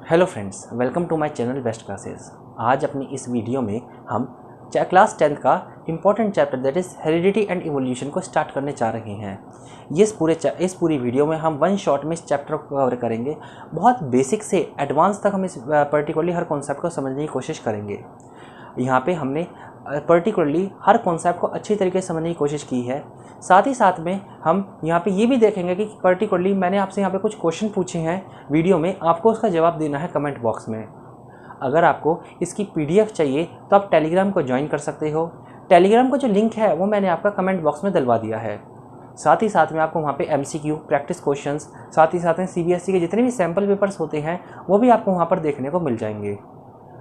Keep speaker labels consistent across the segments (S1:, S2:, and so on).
S1: Hello friends, welcome to my channel best classes. आज अपनी इस वीडियो में हम क्लास 10th का important chapter that is heredity and evolution को स्टार्ट करने जा रहे हैं। इस पूरी वीडियो में हम वन शॉट में इस चैप्टर को कवर करेंगे। बहुत बेसिक से एडवांस तक हम इस पर्टिकुलरली हर कॉन्सेप्ट को समझने की कोशिश करेंगे। यहाँ पे हमने पर्टिकुलरली हर कॉन्सेप्ट को अच्छी तरीके से समझने की कोशिश की है। साथ ही साथ में हम यहाँ पे ये भी देखेंगे कि पर्टिकुलरली मैंने आपसे यहाँ पे कुछ क्वेश्चन पूछे हैं वीडियो में, आपको उसका जवाब देना है कमेंट बॉक्स में। अगर आपको इसकी पीडीएफ चाहिए तो आप टेलीग्राम को ज्वाइन कर सकते हो। टेलीग्राम का जो लिंक है वो मैंने आपका कमेंट बॉक्स में डलवा दिया है। साथ ही साथ में आपको वहाँ पे एमसीक्यू, प्रैक्टिस क्वेश्चंस, साथ ही साथ में सीबीएसई के जितने भी सैम्पल पेपर्स होते हैं वो भी आपको वहाँ पर देखने को मिल जाएंगे।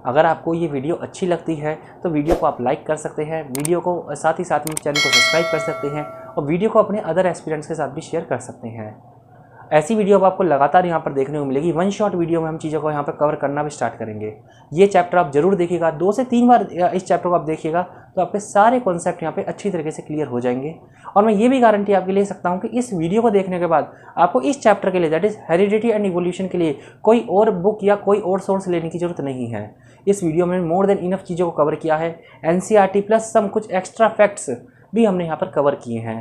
S1: अगर आपको ये वीडियो अच्छी लगती है तो वीडियो को आप लाइक कर सकते हैं, वीडियो को साथ ही साथ में चैनल को सब्सक्राइब कर सकते हैं और वीडियो को अपने अदर एस्पिरेंट्स के साथ भी शेयर कर सकते हैं। ऐसी वीडियो अब आपको लगातार यहाँ पर देखने को मिलेगी। वन शॉट वीडियो में हम चीज़ों को यहाँ पर कवर करना भी स्टार्ट करेंगे। ये चैप्टर आप जरूर देखिएगा, 2 से 3 बार इस चैप्टर को आप देखिएगा तो आपके सारे कॉन्सेप्ट यहाँ पे अच्छी तरीके से क्लियर हो जाएंगे। और मैं ये भी गारंटी आपके ले सकता हूँ कि इस वीडियो को देखने के बाद आपको इस चैप्टर के लिए that is heredity and evolution के लिए कोई और बुक या कोई और सोर्स लेने की जरूरत नहीं है। इस वीडियो में मोर देन इनफ चीज़ों को कवर किया है। एनसीईआरटी प्लस सम कुछ एक्स्ट्रा फैक्ट्स भी हमने यहाँ पर कवर किए हैं।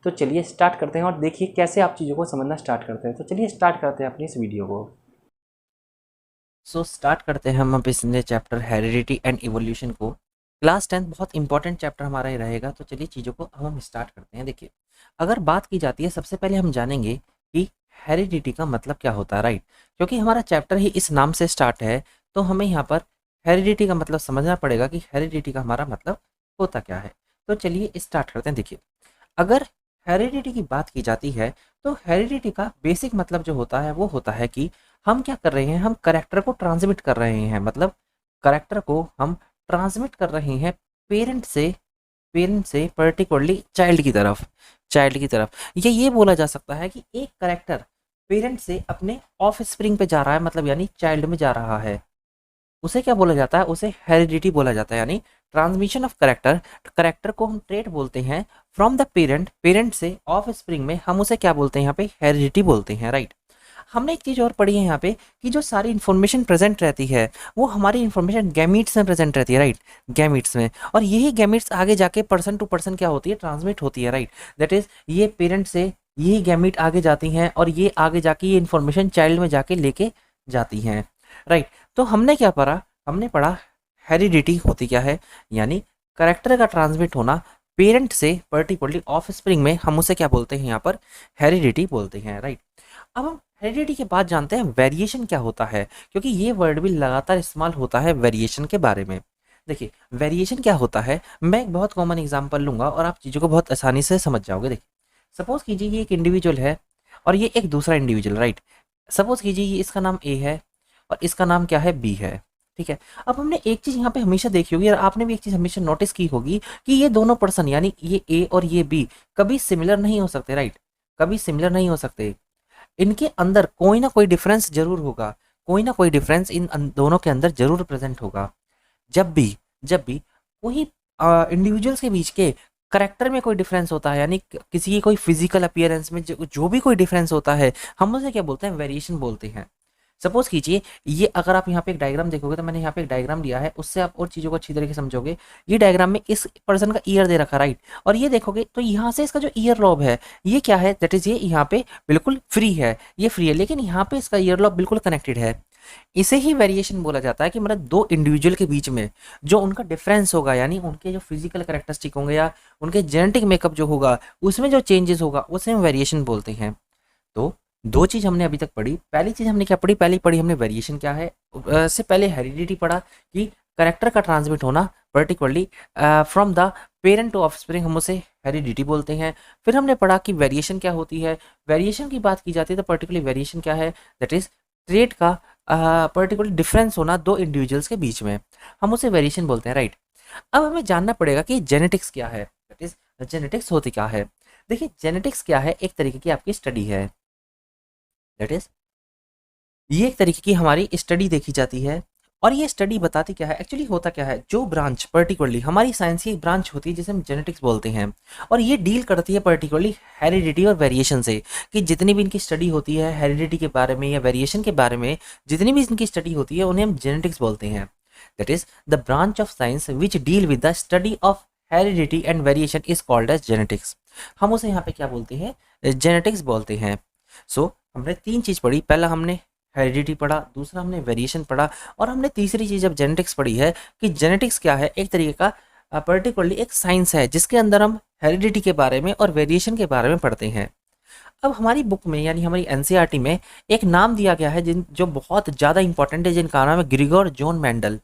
S1: तो चलिए स्टार्ट करते हैं और देखिए कैसे आप चीज़ों को समझना स्टार्ट करते हैं। तो चलिए स्टार्ट करते हैं अपनी इस वीडियो को। स्टार्ट करते हैं हम अपने चैप्टर हेरिडिटी एंड इवोल्यूशन को। क्लास 10 बहुत इंपॉर्टेंट चैप्टर हमारा ही रहेगा। तो चलिए चीज़ों को हम स्टार्ट करते हैं। देखिए, अगर बात की जाती है सबसे पहले हम जानेंगे कि हेरिडिटी का मतलब क्या होता है, राइट। क्योंकि हमारा चैप्टर ही इस नाम से स्टार्ट है तो हमें यहाँ पर हेरिडिटी का मतलब समझना पड़ेगा कि हेरिडिटी का हमारा मतलब होता क्या है। तो चलिए स्टार्ट करते हैं। देखिए, अगर हेरिडिटी की बात की जाती है तो हेरिडिटी का बेसिक मतलब जो होता है वो होता है कि हम क्या कर रहे हैं, हम करैक्टर को ट्रांसमिट कर रहे हैं। मतलब करैक्टर को हम ट्रांसमिट कर रहे हैं पेरेंट से पर्टिकुलरली चाइल्ड की तरफ ये बोला जा सकता है कि एक करैक्टर पेरेंट से अपने ऑफ स्प्रिंग पे जा रहा है, मतलब यानी चाइल्ड में जा रहा है। उसे क्या बोला जाता है, उसे हेरिडिटी बोला जाता है। यानी ट्रांसमिशन ऑफ करेक्टर को हम ट्रेट बोलते हैं फ्रॉम द पेरेंट से ऑफ स्प्रिंग में हम उसे क्या बोलते हैं, यहाँ पे हेरिडिटी बोलते हैं, राइट। हमने एक चीज़ और पढ़ी है यहाँ पे कि जो सारी इन्फॉर्मेशन प्रेजेंट रहती है वो हमारी इन्फॉर्मेशन गैमीट्स में प्रेजेंट रहती है, राइट, गैमीट्स में। और यही गैमीट्स आगे जाके पर्सन टू पर्सन क्या होती है, ट्रांसमिट होती है, राइट। दैट इज ये पेरेंट से यही गैमीट आगे जाती हैं और ये आगे जाके ये इन्फॉर्मेशन चाइल्ड में जाके लेके जाती हैं, राइट। तो हमने क्या पढ़ा, हमने पढ़ा हेरिडिटी होती क्या है, यानी करेक्टर का ट्रांसमिट होना पेरेंट से पर्टिकुलरली ऑफ स्प्रिंग में, हम उसे क्या बोलते हैं यहाँ पर, हेरिडिटी बोलते हैं, राइट। अब हम हेरिडिटी के बाद जानते हैं वेरिएशन क्या होता है, क्योंकि ये वर्ड भी लगातार इस्तेमाल होता है वेरिएशन के बारे में। देखिए, वेरिएशन क्या होता है, मैं एक बहुत कॉमन एग्जांपल लूंगा और आप चीज़ों को बहुत आसानी से समझ जाओगे। देखिए, सपोज कीजिए ये एक इंडिविजुअल है और ये एक दूसरा इंडिविजुअल, राइट। सपोज कीजिए ये इसका नाम ए है और इसका नाम क्या है, बी है, ठीक है। अब हमने एक चीज़ यहाँ पे हमेशा देखी होगी और आपने भी एक चीज़ हमेशा नोटिस की होगी कि ये दोनों पर्सन यानी ये ए और ये बी कभी सिमिलर नहीं हो सकते, राइट, कभी सिमिलर नहीं हो सकते। इनके अंदर कोई ना कोई डिफरेंस जरूर होगा, कोई ना कोई डिफरेंस इन दोनों के अंदर जरूर प्रेजेंट होगा। जब भी कोई इंडिविजुअल्स के बीच के करेक्टर में कोई डिफरेंस होता है, यानी किसी की कोई फिजिकल अपीयरेंस में जो भी कोई डिफरेंस होता है, हम उसे क्या बोलते हैं, वेरिएशन बोलते हैं। सपोज कीजिए ये, अगर आप यहाँ पे एक डायग्राम देखोगे तो मैंने यहाँ पे एक डायग्राम लिया है, उससे आप और चीज़ों को अच्छी तरीके से समझोगे। ये डायग्राम में इस पर्सन का ईयर दे रखा, राइट, और ये देखोगे तो यहाँ से इसका जो ईयर लॉब है ये क्या है, दैट इज ये यहाँ पे बिल्कुल फ्री है, ये फ्री है, लेकिन यहाँ पे इसका ईयर लॉब बिल्कुल कनेक्टेड है। इसे ही वेरिएशन बोला जाता है कि मतलब दो इंडिविजुअल के बीच में जो उनका डिफरेंस होगा, यानी उनके जो फिजिकल कैरेक्टरिस्टिक होंगे या उनके जेनेटिक मेकअप जो होगा उसमें जो चेंजेस होगा उसे हम वेरिएशन बोलते हैं। तो दो चीज़ हमने अभी तक पढ़ी। पहली चीज़ हमने क्या पढ़ी, पहली पढ़ी हमने वेरिएशन क्या है, से पहले हेरिडिटी पढ़ा कि करेक्टर का ट्रांसमिट होना particularly from the parent to offspring, हम उसे हेरिडिटी बोलते हैं। फिर हमने पढ़ा कि वेरिएशन क्या होती है। वेरिएशन की बात की जाती है तो पर्टिकुलरली वेरिएशन क्या है, दैट इज ट्रेट का पर्टिकुलर डिफरेंस होना दो इंडिविजुअल्स के बीच में, हम उसे वेरिएशन बोलते हैं, राइट। अब हमें जानना पड़ेगा कि जेनेटिक्स क्या है, दैट इज जेनेटिक्स होती क्या है। देखिए, जेनेटिक्स क्या है, एक तरीके की आपकी स्टडी है, दैट इज ये एक तरीके की हमारी स्टडी देखी जाती है और ये स्टडी बताती क्या है, एक्चुअली होता क्या है, जो ब्रांच पर्टिकुलरली हमारी साइंस की एक ब्रांच होती है जिसे हम जेनेटिक्स बोलते हैं, और ये डील करती है पर्टिकुलरली हेरिडिटी और वेरिएशन से, कि जितनी भी इनकी स्टडी होती है हेरिडिटी के बारे में या वेरिएशन के बारे में, जितनी भी इनकी स्टडी होती है उन्हें हम जेनेटिक्स बोलते हैं। That is the branch of science which deal with the study of heredity and variation is called as genetics. हम उसे यहाँ पे क्या बोलते हैं, जेनेटिक्स बोलते हैं। सो हमने तीन चीज़ पढ़ी, पहला हमने हेरिडिटी पढ़ा, दूसरा हमने वेरिएशन पढ़ा, और हमने तीसरी चीज़ अब जेनेटिक्स पढ़ी है कि जेनेटिक्स क्या है, एक तरीके का पर्टिकुलरली एक साइंस है जिसके अंदर हम हेरिडिटी के बारे में और वेरिएशन के बारे में पढ़ते हैं। अब हमारी बुक में यानी हमारी एनसीईआरटी में एक नाम दिया गया है जिन जो बहुत ज़्यादा इंपॉर्टेंट है, जिनका नाम है ग्रिगोर जॉन मेंडल।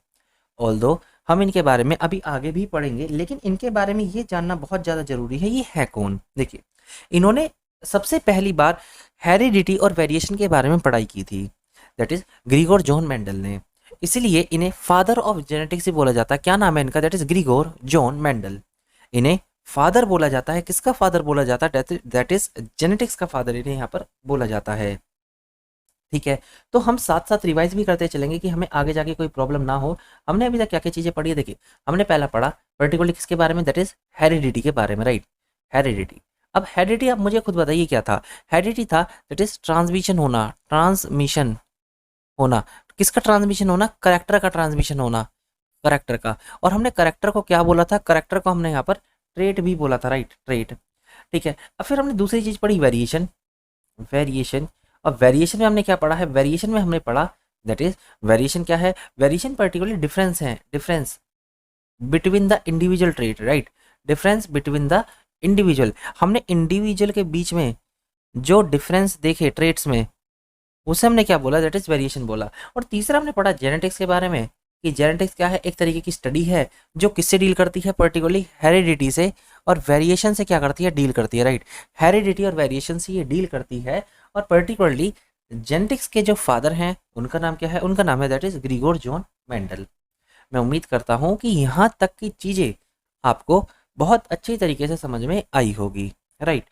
S1: ऑल्दो हम इनके बारे में अभी आगे भी पढ़ेंगे, लेकिन इनके बारे में ये जानना बहुत ज़्यादा ज़रूरी है, ये है कौन। देखिए, इन्होंने सबसे पहली बार हेरिडिटी और वेरिएशन के बारे में पढ़ाई की थी, that is Grigor John Mendel ने। इसीलिए इन्हें फादर ऑफ जेनेटिक्स से बोला जाता है। क्या नाम है इनका, that is Grigor John Mendel. इन्हें फादर बोला जाता है, किसका फादर बोला जाता है, दैट इज जेनेटिक्स का फादर इन्हें यहाँ पर बोला जाता है। ठीक है, तो हम साथ साथ रिवाइज भी करते चलेंगे कि हमें आगे जाके कोई प्रॉब्लम ना हो। हमने अभी तक क्या क्या चीज़ें पढ़ी है, देखिए हमने पहला पढ़ा पर्टिकुलरली किसके बारे में, दैट इज हेरिडिटी के बारे में, राइट, हेरिडिटी। अब हेरिडिटी आप मुझे खुद बताइए क्या था। हेरिडिटी था दैट इज ट्रांसमिशन होना, ट्रांसमिशन होना, किसका ट्रांसमिशन होना, करेक्टर का ट्रांसमिशन होना, करेक्टर का। और हमने करेक्टर को क्या बोला था, करेक्टर को हमने यहाँ पर ट्रेट भी बोला था, राइट, ट्रेट। ठीक है, अब फिर हमने दूसरी चीज़ पढ़ी वेरिएशन, वेरिएशन। अब वेरिएशन में हमने क्या पढ़ा है, वेरिएशन में हमने पढ़ा दैट इज वेरिएशन क्या है, वेरिएशन पर्टिकुलरली डिफरेंस है, difference between the individual trait, right, difference between the individual. हमने इंडिविजुअल के बीच में जो डिफरेंस देखे ट्रेट्स में, उसे हमने क्या बोला, दैट इज वेरिएशन बोला। और तीसरा हमने पढ़ा जेनेटिक्स के बारे में, कि जेनेटिक्स क्या है, एक तरीके की स्टडी है जो किससे डील करती है, पर्टिकुलरली हेरिडिटी से, और वेरिएशन से क्या करती है, डील करती है, राइट, हेरिडिटी और वेरिएशन से ये डील करती है। और पर्टिकुलरली जेनेटिक्स के जो फादर हैं उनका नाम क्या है, उनका नाम है that is Grigor John Mendel. मैं उम्मीद करता हूँ कि यहाँ तक की चीज़ें आपको बहुत अच्छी तरीके से समझ में आई होगी, राइट।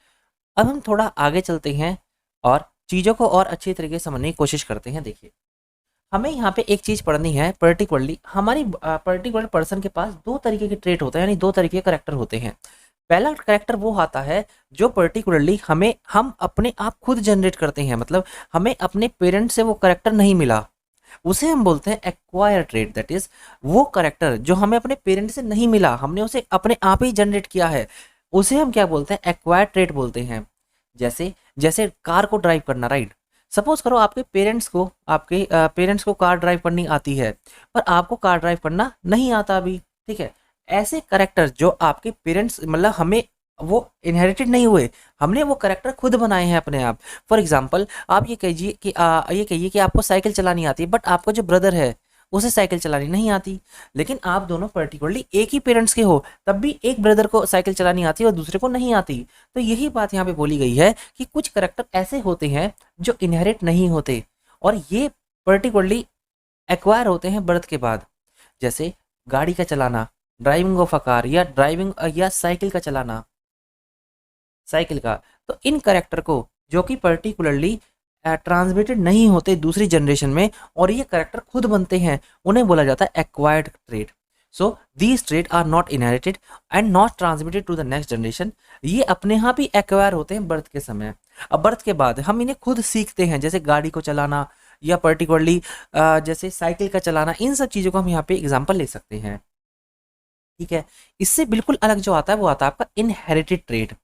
S1: अब हम थोड़ा आगे चलते हैं और चीज़ों को और अच्छी तरीके से समझने की कोशिश करते हैं। देखिए, हमें यहाँ पे एक चीज़ पढ़नी है, पर्टिकुलरली हमारी पर्टिकुलर पर्सन के पास दो तरीके के ट्रेट होते हैं, यानी दो तरीके के करेक्टर होते हैं। पहला करेक्टर वो आता है जो पर्टिकुलरली हम अपने आप खुद जनरेट करते हैं, मतलब हमें अपने पेरेंट्स से वो करेक्टर नहीं मिला, उसे हम बोलते हैं एक्वायर ट्रेट। दैट इज वो करेक्टर जो हमें अपने पेरेंट्स से नहीं मिला, हमने उसे अपने आप ही जनरेट किया है, उसे हम क्या बोलते हैं, एक्वायर ट्रेट बोलते हैं। जैसे जैसे कार को ड्राइव करना, राइट, सपोज करो आपके पेरेंट्स को कार ड्राइव करनी आती है, पर आपको कार ड्राइव करना नहीं आता अभी। ठीक है, ऐसे करेक्टर जो आपके पेरेंट्स मतलब हमें वो इनहेरिटेड नहीं हुए, हमने वो करेक्टर खुद बनाए हैं अपने आप। फॉर एग्जाम्पल आप ये कहिए कि आपको साइकिल चलानी आती है, बट आपका जो ब्रदर है उसे साइकिल चलानी नहीं आती, लेकिन आप दोनों पर्टिकुलरली एक ही पेरेंट्स के हो, तब भी एक ब्रदर को साइकिल चलानी आती है और दूसरे को नहीं आती। तो यही बात यहाँ पे बोली गई है कि कुछ करेक्टर ऐसे होते हैं जो इनहेरिट नहीं होते, और ये पर्टिकुलरली एक्वायर होते हैं बर्थ के बाद। जैसे गाड़ी का चलाना, ड्राइविंग ऑफ अ कार, या ड्राइविंग या साइकिल का चलाना, साइकिल का। तो इन करेक्टर को जो कि पर्टिकुलरली ट्रांसमिटेड नहीं होते दूसरी जनरेशन में, और ये करेक्टर खुद बनते हैं, उन्हें बोला जाता है acquired trait. So these trait are not inherited and not transmitted to the next generation. ये अपने आप ही एक्वायर होते हैं बर्थ के समय। अब बर्थ के बाद हम इन्हें खुद सीखते हैं, जैसे गाड़ी को चलाना या पर्टिकुलरली जैसे साइकिल का चलाना, इन सब चीज़ों को हम यहाँ पे एग्जाम्पल ले सकते हैं। ठीक है, इससे बिल्कुल अलग जो आता है वो आता है आपका इनहेरिटेड ट्रेट।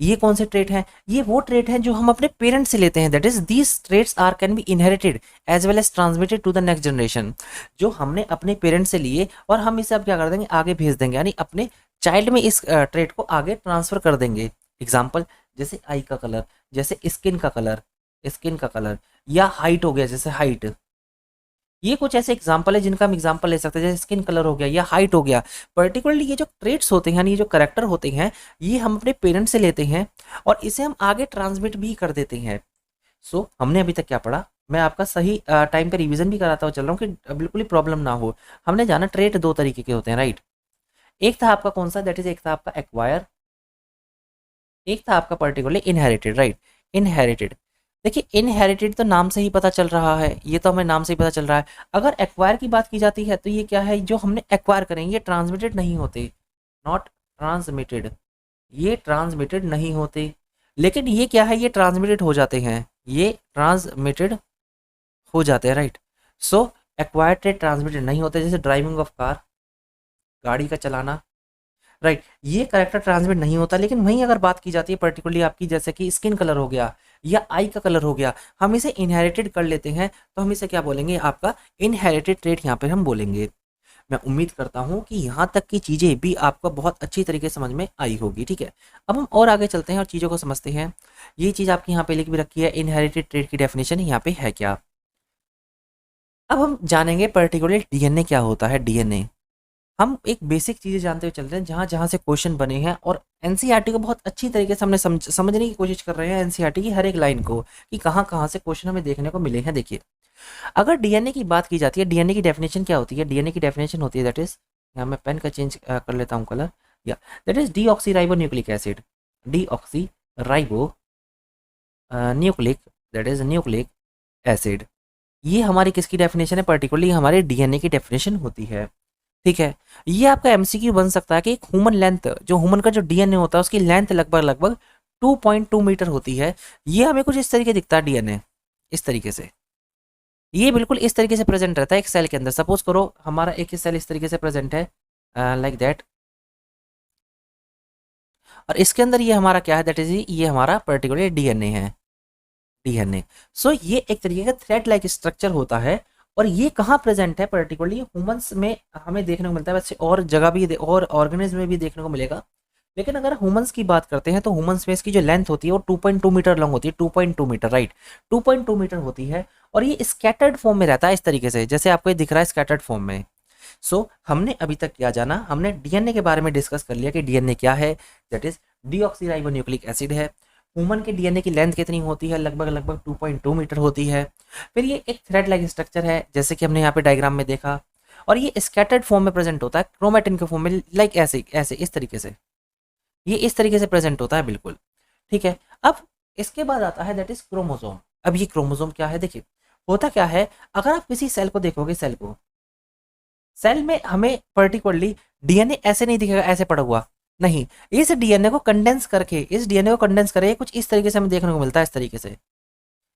S1: ये कौन से ट्रेट हैं, ये वो ट्रेट हैं जो हम अपने पेरेंट्स से लेते हैं। That is these traits are can be inherited as well as transmitted to the next generation. जो हमने अपने पेरेंट्स से लिए और हम इसे अब क्या कर देंगे, आगे भेज देंगे, यानी अपने चाइल्ड में इस ट्रेट को आगे ट्रांसफर कर देंगे। एग्जाम्पल जैसे आई का कलर, जैसे स्किन का कलर, या हाइट हो गया, जैसे हाइट। ये कुछ ऐसे एग्जाम्पल है जिनका हम एग्जाम्पल ले सकते हैं, जैसे स्किन कलर हो गया या हाइट हो गया। पर्टिकुलरली ये जो ट्रेट्स होते हैं, यानी ये जो करेक्टर होते हैं, ये हम अपने पेरेंट्स से लेते हैं और इसे हम आगे ट्रांसमिट भी कर देते हैं। सो हमने अभी तक क्या पढ़ा, मैं आपका सही टाइम पे रिवीजन भी कराता हुआ चल रहा हूँ कि बिल्कुल ही प्रॉब्लम ना हो। हमने जाना ट्रेट दो तरीके के होते हैं, राइट। एक था आपका कौन सा, दैट इज एक था आपका एक्वायर, एक था आपका पर्टिकुलरली इनहेरिटेड, राइट, इनहेरिटेड। देखिए इनहेरिटेड तो नाम से ही पता चल रहा है, ये तो हमें नाम से ही पता चल रहा है। अगर एक्वायर की बात की जाती है तो ये क्या है, जो हमने एक्वायर करें ये ट्रांसमिटेड नहीं होते, नॉट ट्रांसमिटेड, ये ट्रांसमिटेड नहीं होते। लेकिन ये क्या है, ये ट्रांसमिटेड हो जाते हैं, ये ट्रांसमिटेड हो जाते हैं, राइट। सो एक्वायर्ड ट्रांसमिटेड नहीं होते, जैसे ड्राइविंग ऑफ कार, गाड़ी का चलाना, राइट, ये करेक्टर ट्रांसमिट नहीं होता। लेकिन वहीं अगर बात की जाती है पर्टिकुलरली आपकी, जैसे कि स्किन कलर हो गया या आई का कलर हो गया, हम इसे इनहेरिटेड कर लेते हैं, तो हम इसे क्या बोलेंगे, आपका इनहेरिटेड ट्रेट यहाँ पे हम बोलेंगे। मैं उम्मीद करता हूँ कि यहाँ तक की चीज़ें भी आपको बहुत अच्छी तरीके से समझ में आई होगी, ठीक है। अब हम और आगे चलते हैं और चीज़ों को समझते हैं। ये चीज़ आपकी यहाँ पे लिख भी रखी है, इनहेरिटेड ट्रेट की डेफिनेशन यहाँ पे है क्या। अब हम जानेंगे पर्टिकुलरली डीएनए क्या होता है। डीएनए हम एक बेसिक चीज़ें जानते हुए चलते हैं, जहाँ जहाँ से क्वेश्चन बने हैं, और एनसीईआरटी को बहुत अच्छी तरीके से हमने समझने की कोशिश कर रहे हैं, एनसीईआरटी की हर एक लाइन को, कि कहाँ कहाँ से क्वेश्चन हमें देखने को मिले हैं। देखिए अगर डीएनए की बात की जाती है, डीएनए की डेफिनेशन क्या होती है, डीएनए की डेफिनेशन होती है दैट इज, यहाँ मैं पेन का चेंज कर लेता हूँ कलर, या that is deoxy ribo nucleic acid, deoxy ribo nucleic, that is nucleic acid. ये हमारी किसकी डेफिनेशन है, पर्टिकुलरली हमारे डीएनए की डेफिनेशन होती है, ठीक है। ये आपका एमसीक्यू बन सकता है कि एक ह्यूमन लेंथ, जो ह्यूमन का जो डीएनए होता है उसकी लेंथ लगभग लगभग 2.2 मीटर होती है। ये हमें कुछ इस तरीके दिखता है डीएनए, इस तरीके से, ये बिल्कुल इस तरीके से प्रेजेंट रहता है एक सेल के अंदर। सपोज करो हमारा एक ही सेल इस तरीके से प्रेजेंट है, लाइक दैट, और इसके अंदर ये हमारा क्या है, दैट इज ये हमारा पर्टिकुलर डीएनए है, डीएनए। सो ये एक तरीके का थ्रेड लाइक स्ट्रक्चर होता है, और ये कहाँ प्रेजेंट है, पर्टिकुलरली ह्यूमंस में हमें देखने को मिलता है, वैसे और जगह भी और ऑर्गेनिज्म में भी देखने को मिलेगा। लेकिन अगर ह्यूमंस की बात करते हैं तो ह्यूमंस में इसकी जो लेंथ होती है वो 2.2 मीटर लॉन्ग होती है, 2.2 मीटर, राइट, 2.2 मीटर होती है। और ये स्कैटर्ड फॉर्म में रहता है इस तरीके से, जैसे आपको ये दिख रहा है स्कैटर्ड फॉर्म में। सो हमने अभी तक क्या जाना, हमने डीएनए के बारे में डिस्कस कर लिया कि डीएनए क्या है, दैट इज डीऑक्सीराइबोन्यूक्लिक एसिड है। ह्यूमन के डीएनए की लेंथ कितनी होती है, लगभग लगभग 2.2 मीटर होती है। फिर ये एक थ्रेड लाइक स्ट्रक्चर है, जैसे कि हमने यहाँ पे डायग्राम में देखा, और ये स्कैटर्ड फॉर्म में प्रेजेंट होता है, क्रोमेटिन के फॉर्म में, लाइक ऐसे ऐसे इस तरीके से, ये इस तरीके से प्रेजेंट होता है, बिल्कुल, ठीक है। अब इसके बाद आता है दैट इज क्रोमोसोम। अब ये क्रोमोसोम क्या है, देखिए होता क्या है, अगर आप किसी सेल को देखोगे, सेल को, सेल में हमें पर्टिकुलरली डीएनए ऐसे नहीं दिखेगा, ऐसे पड़ा हुआ नहीं, इस डीएनए को कंडेंस करके, इस डीएनए को कंडेंस करके कुछ इस तरीके से हमें देखने को मिलता है, इस तरीके से,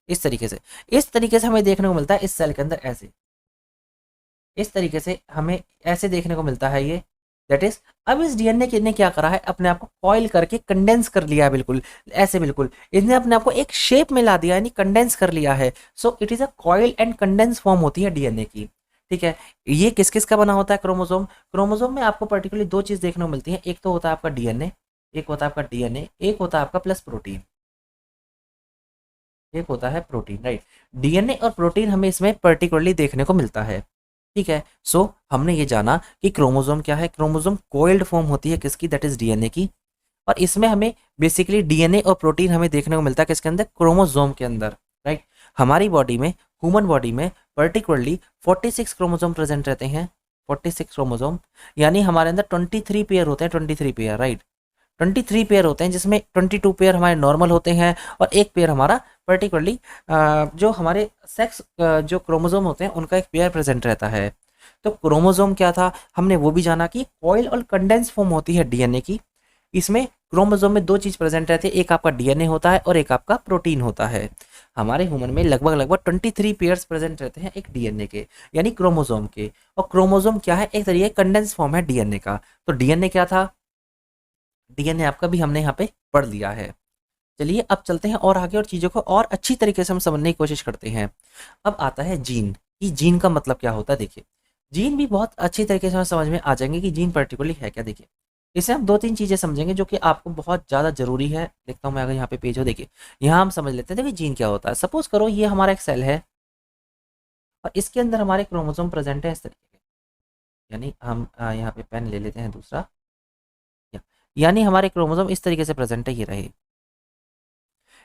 S1: इस तरीके से, इस तरीके से हमें देखने को मिलता है इस सेल के अंदर, ऐसे इस तरीके से हमें ऐसे देखने को मिलता है ये, दैट इज। अब इस डीएनए ने क्या करा है, अपने आप को कॉइल करके कंडेंस कर लिया है, बिल्कुल ऐसे, बिल्कुल इसने अपने आप को एक शेप में ला दिया, यानी कंडेंस कर लिया है। So it is a coil and condense form होती है डीएनए की, ठीक है। ये किस किस का बना होता है, क्रोमोसोम। क्रोमोसोम में आपको पर्टिकुलरली दो चीज देखने को मिलती है, एक तो होता है आपका डीएनए, एक होता है आपका डीएनए, एक होता है आपका प्लस प्रोटीन, एक होता है प्रोटीन, राइट। डीएनए और प्रोटीन हमें इसमें पर्टिकुलरली देखने को मिलता है, ठीक है। सो हमने ये जाना कि क्रोमोसोम क्या है, क्रोमोसोम कोइल्ड फॉर्म होती है किसकी, दैट इज डीएनए की। और इसमें हमें बेसिकली डीएनए और प्रोटीन हमें देखने को मिलता है किसके अंदर, क्रोमोसोम के अंदर, राइट। हमारी बॉडी में, ह्यूमन बॉडी में पर्टिकुलरली 46 क्रोमोसोम प्रेजेंट रहते हैं, 46 क्रोमोसोम, यानी हमारे अंदर 23 पेयर होते हैं, 23 पेयर, राइट, 23 पेयर होते हैं, जिसमें 22 पेयर हमारे नॉर्मल होते हैं, और एक पेयर हमारा पर्टिकुलरली जो हमारे सेक्स जो क्रोमोसोम होते हैं उनका एक पेयर प्रेजेंट रहता है। तो क्रोमोसोम क्या था, हमने वो भी जाना कि कॉइल और कंडेंस फॉर्म होती है डीएनए की। इसमें क्रोमोसोम में दो चीज प्रेजेंट रहती है, एक आपका डीएनए होता है और एक आपका प्रोटीन होता है। हमारे ह्यूमन में लगभग लगभग 23 पेयर्स प्रेजेंट रहते हैं एक डीएनए के, यानी क्रोमोसोम के। और क्रोमोसोम क्या है, एक तरीके कंडेंस फॉर्म है डीएनए का। तो डीएनए क्या था, डीएनए आपका भी हमने यहाँ पे पढ़ लिया है। चलिए अब चलते हैं और आगे, और चीज़ों को और अच्छी तरीके से हम समझने की कोशिश करते हैं। अब आता है जीन, कि जीन का मतलब क्या होता है। देखिए जीन भी बहुत अच्छी तरीके से हमें समझ में आ जाएंगे कि जीन पर्टिकुलरली है क्या। देखिए इससे हम दो तीन चीज़ें समझेंगे जो कि आपको बहुत ज़्यादा जरूरी है। देखता हूँ मैं, अगर यहाँ पे पेज हो, देखिए यहाँ हम समझ लेते हैं। देखिए जीन क्या होता है, सपोज करो ये हमारा एक सेल है और इसके अंदर हमारे क्रोमोसोम प्रेजेंट है इस तरीके के, यानी हम यहाँ पे पेन ले लेते हैं दूसरा, यानी हमारे क्रोमोसोम इस तरीके से प्रेजेंट है, ये रहे।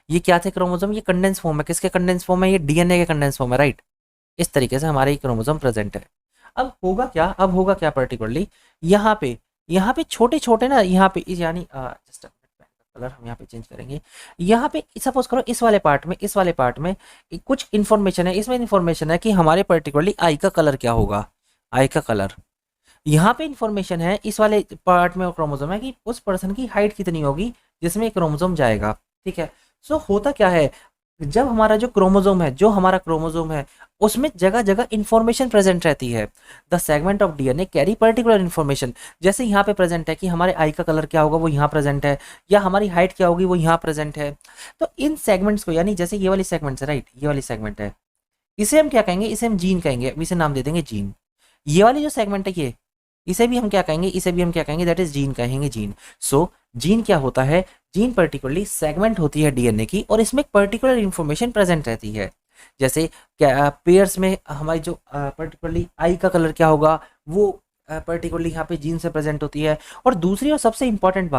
S1: ये क्या थे क्रोमोसोम, ये कंडेंस फॉर्म है, किसके कंडेंस फॉर्म है, ये डीएनए के कंडेंस फॉर्म है, राइट। इस तरीके से हमारे क्रोमोसोम प्रेजेंट है। अब होगा क्या, अब होगा क्या पर्टिकुलरली, यहाँ पे छोटे छोटे ना, यहाँ पे यानी जस्ट कलर हम यहाँ पे चेंज करेंगे। यहाँ पे सपोज करो इस वाले पार्ट में कुछ इन्फॉर्मेशन है, इसमें इन्फॉर्मेशन है कि हमारे पर्टिकुलरली आई का कलर क्या होगा, आई का कलर। यहाँ पे इन्फॉर्मेशन है इस वाले पार्ट में क्रोमोसोम है कि उस पर्सन की हाइट कितनी होगी जिसमें क्रोमोसोम जाएगा। ठीक है। सो होता क्या है, जब हमारा जो क्रोमोसोम है उसमें जगह जगह इंफॉर्मेशन प्रेजेंट रहती है। The segment of DNA carry particular information. जैसे यहाँ पे प्रेजेंट है कि हमारे आई का कलर क्या होगा वो यहाँ प्रेजेंट है, या हमारी हाइट क्या होगी वो यहाँ प्रेजेंट है। तो इन सेगमेंट्स को, यानी जैसे ये वाली सेगमेंट है, राइट, ये वाली सेगमेंट है, इसे हम क्या कहेंगे, इसे हम जीन कहेंगे, अब इसे नाम दे देंगे जीन। ये वाली जो सेगमेंट है ये, इसे भी हम क्या कहेंगे, इसे भी हम क्या कहेंगे, दैट इज जीन कहेंगे, जीन। सो जीन क्या होता है, जीन पर्टिकुलरली सेगमेंट होती है डीएनए की और इसमें पर्टिकुलर इंफॉर्मेशन प्रेजेंट रहती है। जैसे क्या पेयर्स में हमारी जो पर्टिकुलरली आई का कलर क्या होगा वो पर्टिकुलरली यहाँ पे जीन से प्रेजेंट होती है। और दूसरी और सबसे इंपॉर्टेंट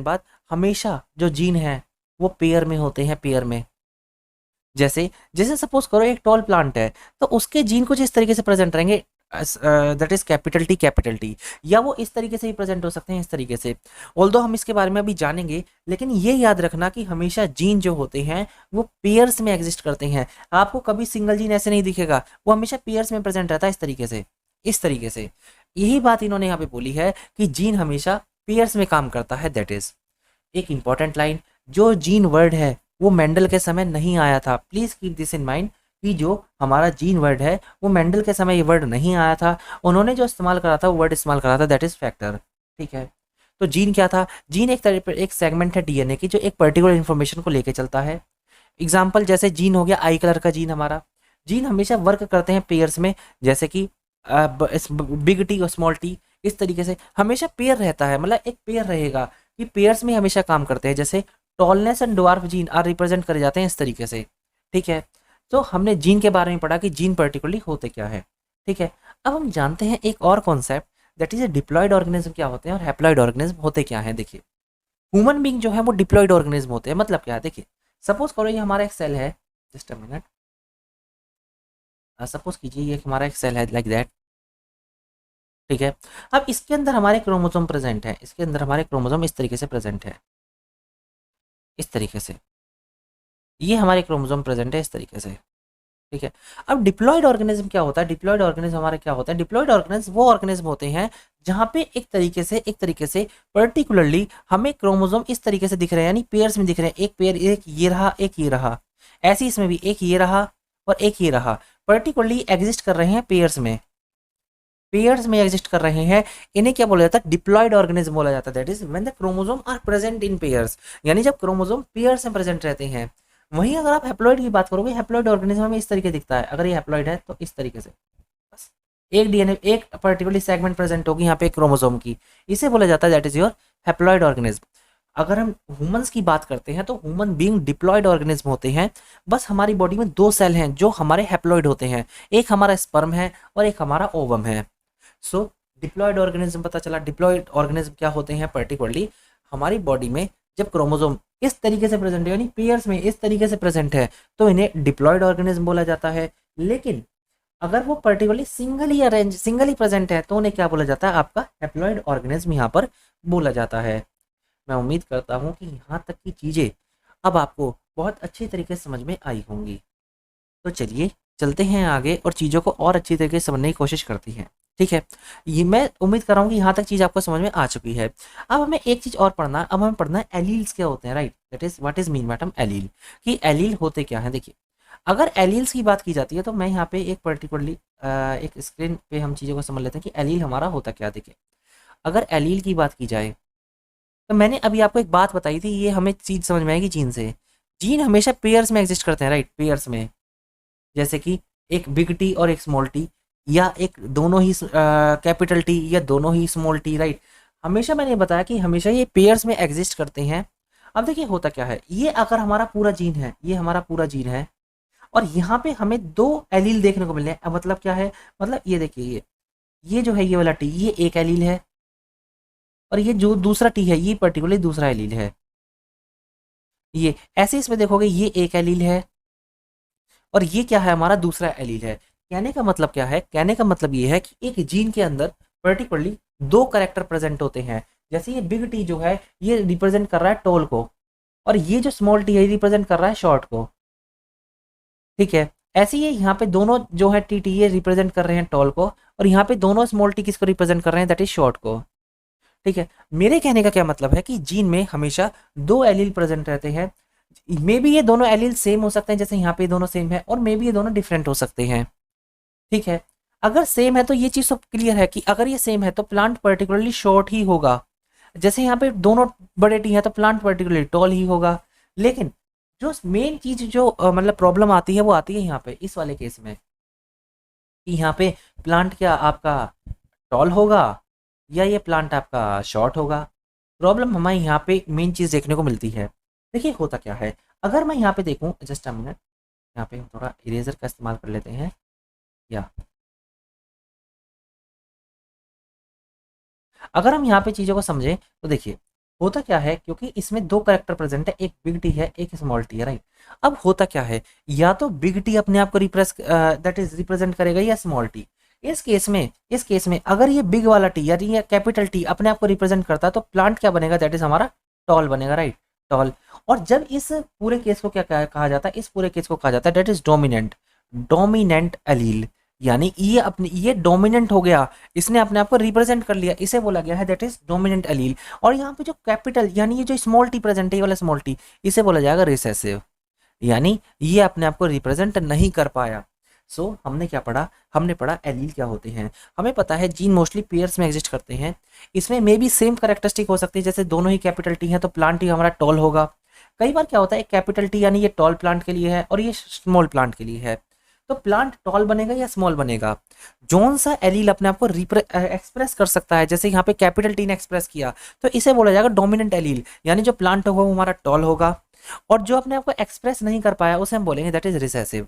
S1: बात, हमेशा जो जीन है वो पेयर में होते हैं, पेयर में। जैसे जैसे सपोज करो एक टॉल प्लांट है तो उसके जीन कुछ इस तरीके से प्रेजेंट रहेंगे, दैट इज कैपिटल टी, या वो इस तरीके से ही प्रेजेंट हो सकते हैं, इस तरीके से। ऑल्दो हम इसके बारे में अभी जानेंगे, लेकिन ये याद रखना कि हमेशा जीन जो होते हैं वो पेयर्स में एग्जिस्ट करते हैं। आपको कभी सिंगल जीन ऐसे नहीं दिखेगा, वो हमेशा पेयर्स में प्रेजेंट रहता है, इस तरीके से, इस तरीके से। यही बात इन्होंने यहाँ पे बोली है कि जीन हमेशा पेयर्स में काम करता है, दैट इज। एक इंपॉर्टेंट लाइन, जो जीन वर्ड है वो मेंडल के समय नहीं आया था, please keep this in mind कि जो हमारा जीन वर्ड है वो मेंडल के समय ये वर्ड नहीं आया था। उन्होंने जो इस्तेमाल करा था वो वर्ड इस्तेमाल करा था, दैट इज फैक्टर। ठीक है। तो जीन क्या था, जीन एक तरह पर एक सेगमेंट है डीएनए की जो एक पर्टिकुलर इन्फॉर्मेशन को लेके चलता है। एग्जाम्पल जैसे जीन हो गया आई कलर का जीन, हमारा जीन हमेशा वर्क करते हैं पेयर्स में, जैसे कि बिग टी और स्मॉल टी, इस तरीके से हमेशा पेयर रहता है, मतलब एक पेयर रहेगा कि पेयर्स में हमेशा काम करते हैं। जैसे tallness and dwarf gene are represent करे जाते हैं इस तरीके से। ठीक है। तो हमने जीन के बारे में पढ़ा कि जीन पर्टिकुलरली होते क्या है। ठीक है। अब हम जानते हैं एक और concept, that is a diploid organism क्या होते हैं और हैप्लॉयड ऑर्गेनिज्म होते क्या हैं। देखिए, ह्यूमन बीइंग जो है वो डिप्लॉयड ऑर्गेनिज्म होते हैं, मतलब क्या है, देखिए सपोज करो ये हमारा एक सेल है, जस्ट अ मिनट, सपोज कीजिए ये हमारा एक सेल है लाइक दैट। ठीक है। अब इसके अंदर हमारे क्रोमोसोम प्रेजेंट है, इसके अंदर हमारे क्रोमोसोम इस तरीके से प्रेजेंट है, इस तरीके से, ये हमारे क्रोमोसोम प्रेजेंट है इस तरीके से। ठीक है। अब डिप्लॉयड ऑर्गेनिज्म क्या होता है, डिप्लॉयड ऑर्गेनिज्म हमारा क्या होता है, डिप्लॉयड ऑर्गेनिज्म वो ऑर्गेनिज्म होते हैं जहां पे एक तरीके से पर्टिकुलरली हमें क्रोमोसोम इस तरीके से दिख रहे हैं, यानी पेयर्स में दिख रहे हैं, एक पेयर, एक ये रहा, एक ये रहा, ऐसे इसमें भी एक ये रहा और एक ये रहा, पर्टिकुलरली एग्जिस्ट कर रहे हैं पेयर्स में, पेयर्स में एग्जिस्ट कर रहे हैं। इन्हें क्या बोला जाता है, डिप्लॉयड ऑर्गेनिज्म बोला जाता है, that is when the chromosome are present in pairs, यानी जब क्रोमोसोम पेयर्स में प्रेजेंट रहते हैं। वहीं अगर आप हैप्लॉइड की बात करोगे, हैप्लॉइड ऑर्गेनिज्म में इस तरीके दिखता है, अगर ये हैप्लॉइड है तो इस तरीके से, बस एक डीएनए, एक पर्टिकुलर सेगमेंट प्रेजेंट होगी यहाँ पे क्रोमोसोम की, इसे बोला जाता है that is your haploid organism. अगर हम ह्यूमंस की बात करते हैं तो ह्यूमन बीइंग डिप्लॉयड ऑर्गेनिज्म होते हैं। बस हमारी बॉडी में दो सेल हैं जो हमारे हैप्लॉइड होते हैं, एक हमारा स्पर्म है और एक हमारा ओवम है। सो डिप्लॉयड ऑर्गेनिज्म पता चला, डिप्लॉयड ऑर्गेनिज्म क्या होते हैं, पर्टिकुलरली हमारी बॉडी में जब क्रोमोसोम इस तरीके से प्रेजेंट है, यानी पेयर्स में इस तरीके से प्रेजेंट है, तो इन्हें डिप्लॉयड ऑर्गेनिज्म बोला जाता है। लेकिन अगर वो पर्टिकुलरली सिंगली प्रेजेंट है तो उन्हें क्या बोला जाता है, आपका हैप्लॉइड ऑर्गेनिज्म यहाँ पर बोला जाता है। मैं उम्मीद करता हूँ कि यहाँ तक की चीज़ें अब आपको बहुत अच्छी तरीके से समझ में आई होंगी। तो चलिए चलते हैं आगे और चीज़ों को और अच्छी तरीके से समझने की कोशिश करती हैं। ठीक है। ये मैं उम्मीद कर रहा हूँ कि यहाँ तक चीज़ आपको समझ में आ चुकी है। अब हमें एक चीज़ और पढ़ना है, अब हमें पढ़ना है एलील्स क्या होते हैं, right, that is what is mean madam allele, कि एलील होते क्या हैं। देखिए, अगर एलील्स की बात की जाती है तो मैं यहाँ पे एक पर्टिकुलरली एक स्क्रीन पे हम चीज़ों को समझ लेते हैं कि एलील हमारा होता क्या। देखिए, अगर एलील की बात की जाए तो मैंने अभी आपको एक बात बताई थी, ये हमें चीज़ समझ में आएगी जीन से। जीन हमेशा पेयर्स में एग्जिस्ट करते हैं, राइट, पेयर्स में, जैसे कि एक बिग टी और एक स्मॉल टी, या एक दोनों ही कैपिटल टी या दोनों ही स्मॉल टी, राइट। हमेशा मैंने बताया कि हमेशा ये पेयर्स में एग्जिस्ट करते हैं। अब देखिए होता क्या है, ये अगर हमारा पूरा जीन है, ये हमारा पूरा जीन है और यहाँ पे हमें दो एलील देखने को मिल रहे हैं। अब मतलब क्या है, मतलब ये देखिए, ये जो है ये वाला टी, ये एक एलील है और ये जो दूसरा टी है ये पर्टिकुलरली दूसरा एलील है। ये ऐसे इसमें देखोगे ये एक एलील है और ये क्या है, हमारा दूसरा एलील है। कहने का मतलब क्या है, कहने का मतलब ये है कि एक जीन के अंदर पर्टिकुलरली दो कैरेक्टर प्रेजेंट होते हैं। जैसे ये बिग टी जो है ये रिप्रेजेंट कर रहा है टॉल को, और ये जो स्मॉल टी है रिप्रेजेंट कर रहा है शॉर्ट को, ठीक है। ऐसे ही यहाँ पे दोनों जो है टी टी ये रिप्रेजेंट कर रहे हैं टॉल को, और यहाँ पे दोनों स्मॉल टी किसको रिप्रेजेंट कर रहे हैं, दैट इज शॉर्ट को, ठीक है। मेरे कहने का क्या मतलब है कि जीन में हमेशा दो एलील प्रेजेंट रहते हैं। मे बी ये दोनों एलील सेम हो सकते हैं, जैसे यहाँ पे दोनों सेम है, और मे बी ये दोनों डिफरेंट हो सकते हैं, ठीक है। अगर सेम है तो ये चीज़ तो क्लियर है कि अगर ये सेम है तो प्लांट पर्टिकुलरली शॉर्ट ही होगा। जैसे यहाँ पे दोनों बड़े टी है तो प्लांट पर्टिकुलरली टॉल ही होगा। लेकिन जो मेन चीज जो मतलब प्रॉब्लम आती है वो आती है यहाँ पे इस वाले केस में, कि यहाँ पे प्लांट क्या आपका टॉल होगा या ये प्लांट आपका शॉर्ट होगा। प्रॉब्लम हमारे यहाँ पे मेन चीज देखने को मिलती है। देखिए होता क्या है, अगर मैं यहाँ पे देखूँ, जस्ट अ मिनट, यहाँ पे हम थोड़ा इरेजर का इस्तेमाल कर लेते हैं, या अगर हम यहाँ पे चीज़ों को समझें तो देखिए होता क्या है, क्योंकि इसमें दो करेक्टर प्रेजेंट है, एक बिग टी है एक स्मॉल टी है, राइट। अब होता क्या है, या तो बिग टी अपने आप को दैट इज रिप्रेजेंट करेगा या स्मॉल टी। इस केस में अगर ये बिग वाला टी या ये कैपिटल टी अपने आप को रिप्रेजेंट करता है तो प्लांट क्या बनेगा, दैट इज हमारा टॉल बनेगा, राइट, टॉल। और जब इस पूरे केस को क्या कहा जाता है, इस पूरे केस को कहा जाता है that is dominant, dominant allele. यानी ये डोमिनेंट हो गया, इसने अपने आप को रिप्रेजेंट कर लिया, इसे बोला गया है दैट इज डोमिनेंट एलील। और यहाँ पे जो कैपिटल यानी ये जो स्मॉल टी प्रेजेंट है, ये वाला स्मॉल टी, इसे बोला जाएगा रिसेसिव, यानी ये अपने आप को रिप्रेजेंट नहीं कर पाया। हमने क्या पढ़ा, हमने पढ़ा एलील क्या होते हैं। हमें पता है जीन मोस्टली पेयर्स में एग्जिस्ट करते हैं, इसमें मे बी सेम कैरेक्टरिस्टिक हो सकती है, जैसे दोनों ही कैपिटल टी है तो प्लांट टी हमारा टॉल होगा। कई बार क्या होता है, कैपिटल टी यानी ये टॉल प्लांट के लिए है और ये स्मॉल प्लांट के लिए है, तो प्लांट टॉल बनेगा या स्मॉल बनेगा। जोन सा एलील अपने आप को एक्सप्रेस कर सकता है, जैसे यहाँ पे कैपिटल टी ने एक्सप्रेस किया तो इसे बोला जाएगा डोमिनेंट एलील, यानी जो प्लांट होगा वो हमारा टॉल होगा। और जो अपने आप को एक्सप्रेस नहीं कर पाया उसे हम बोलेंगे दैट इज रिसेसिव,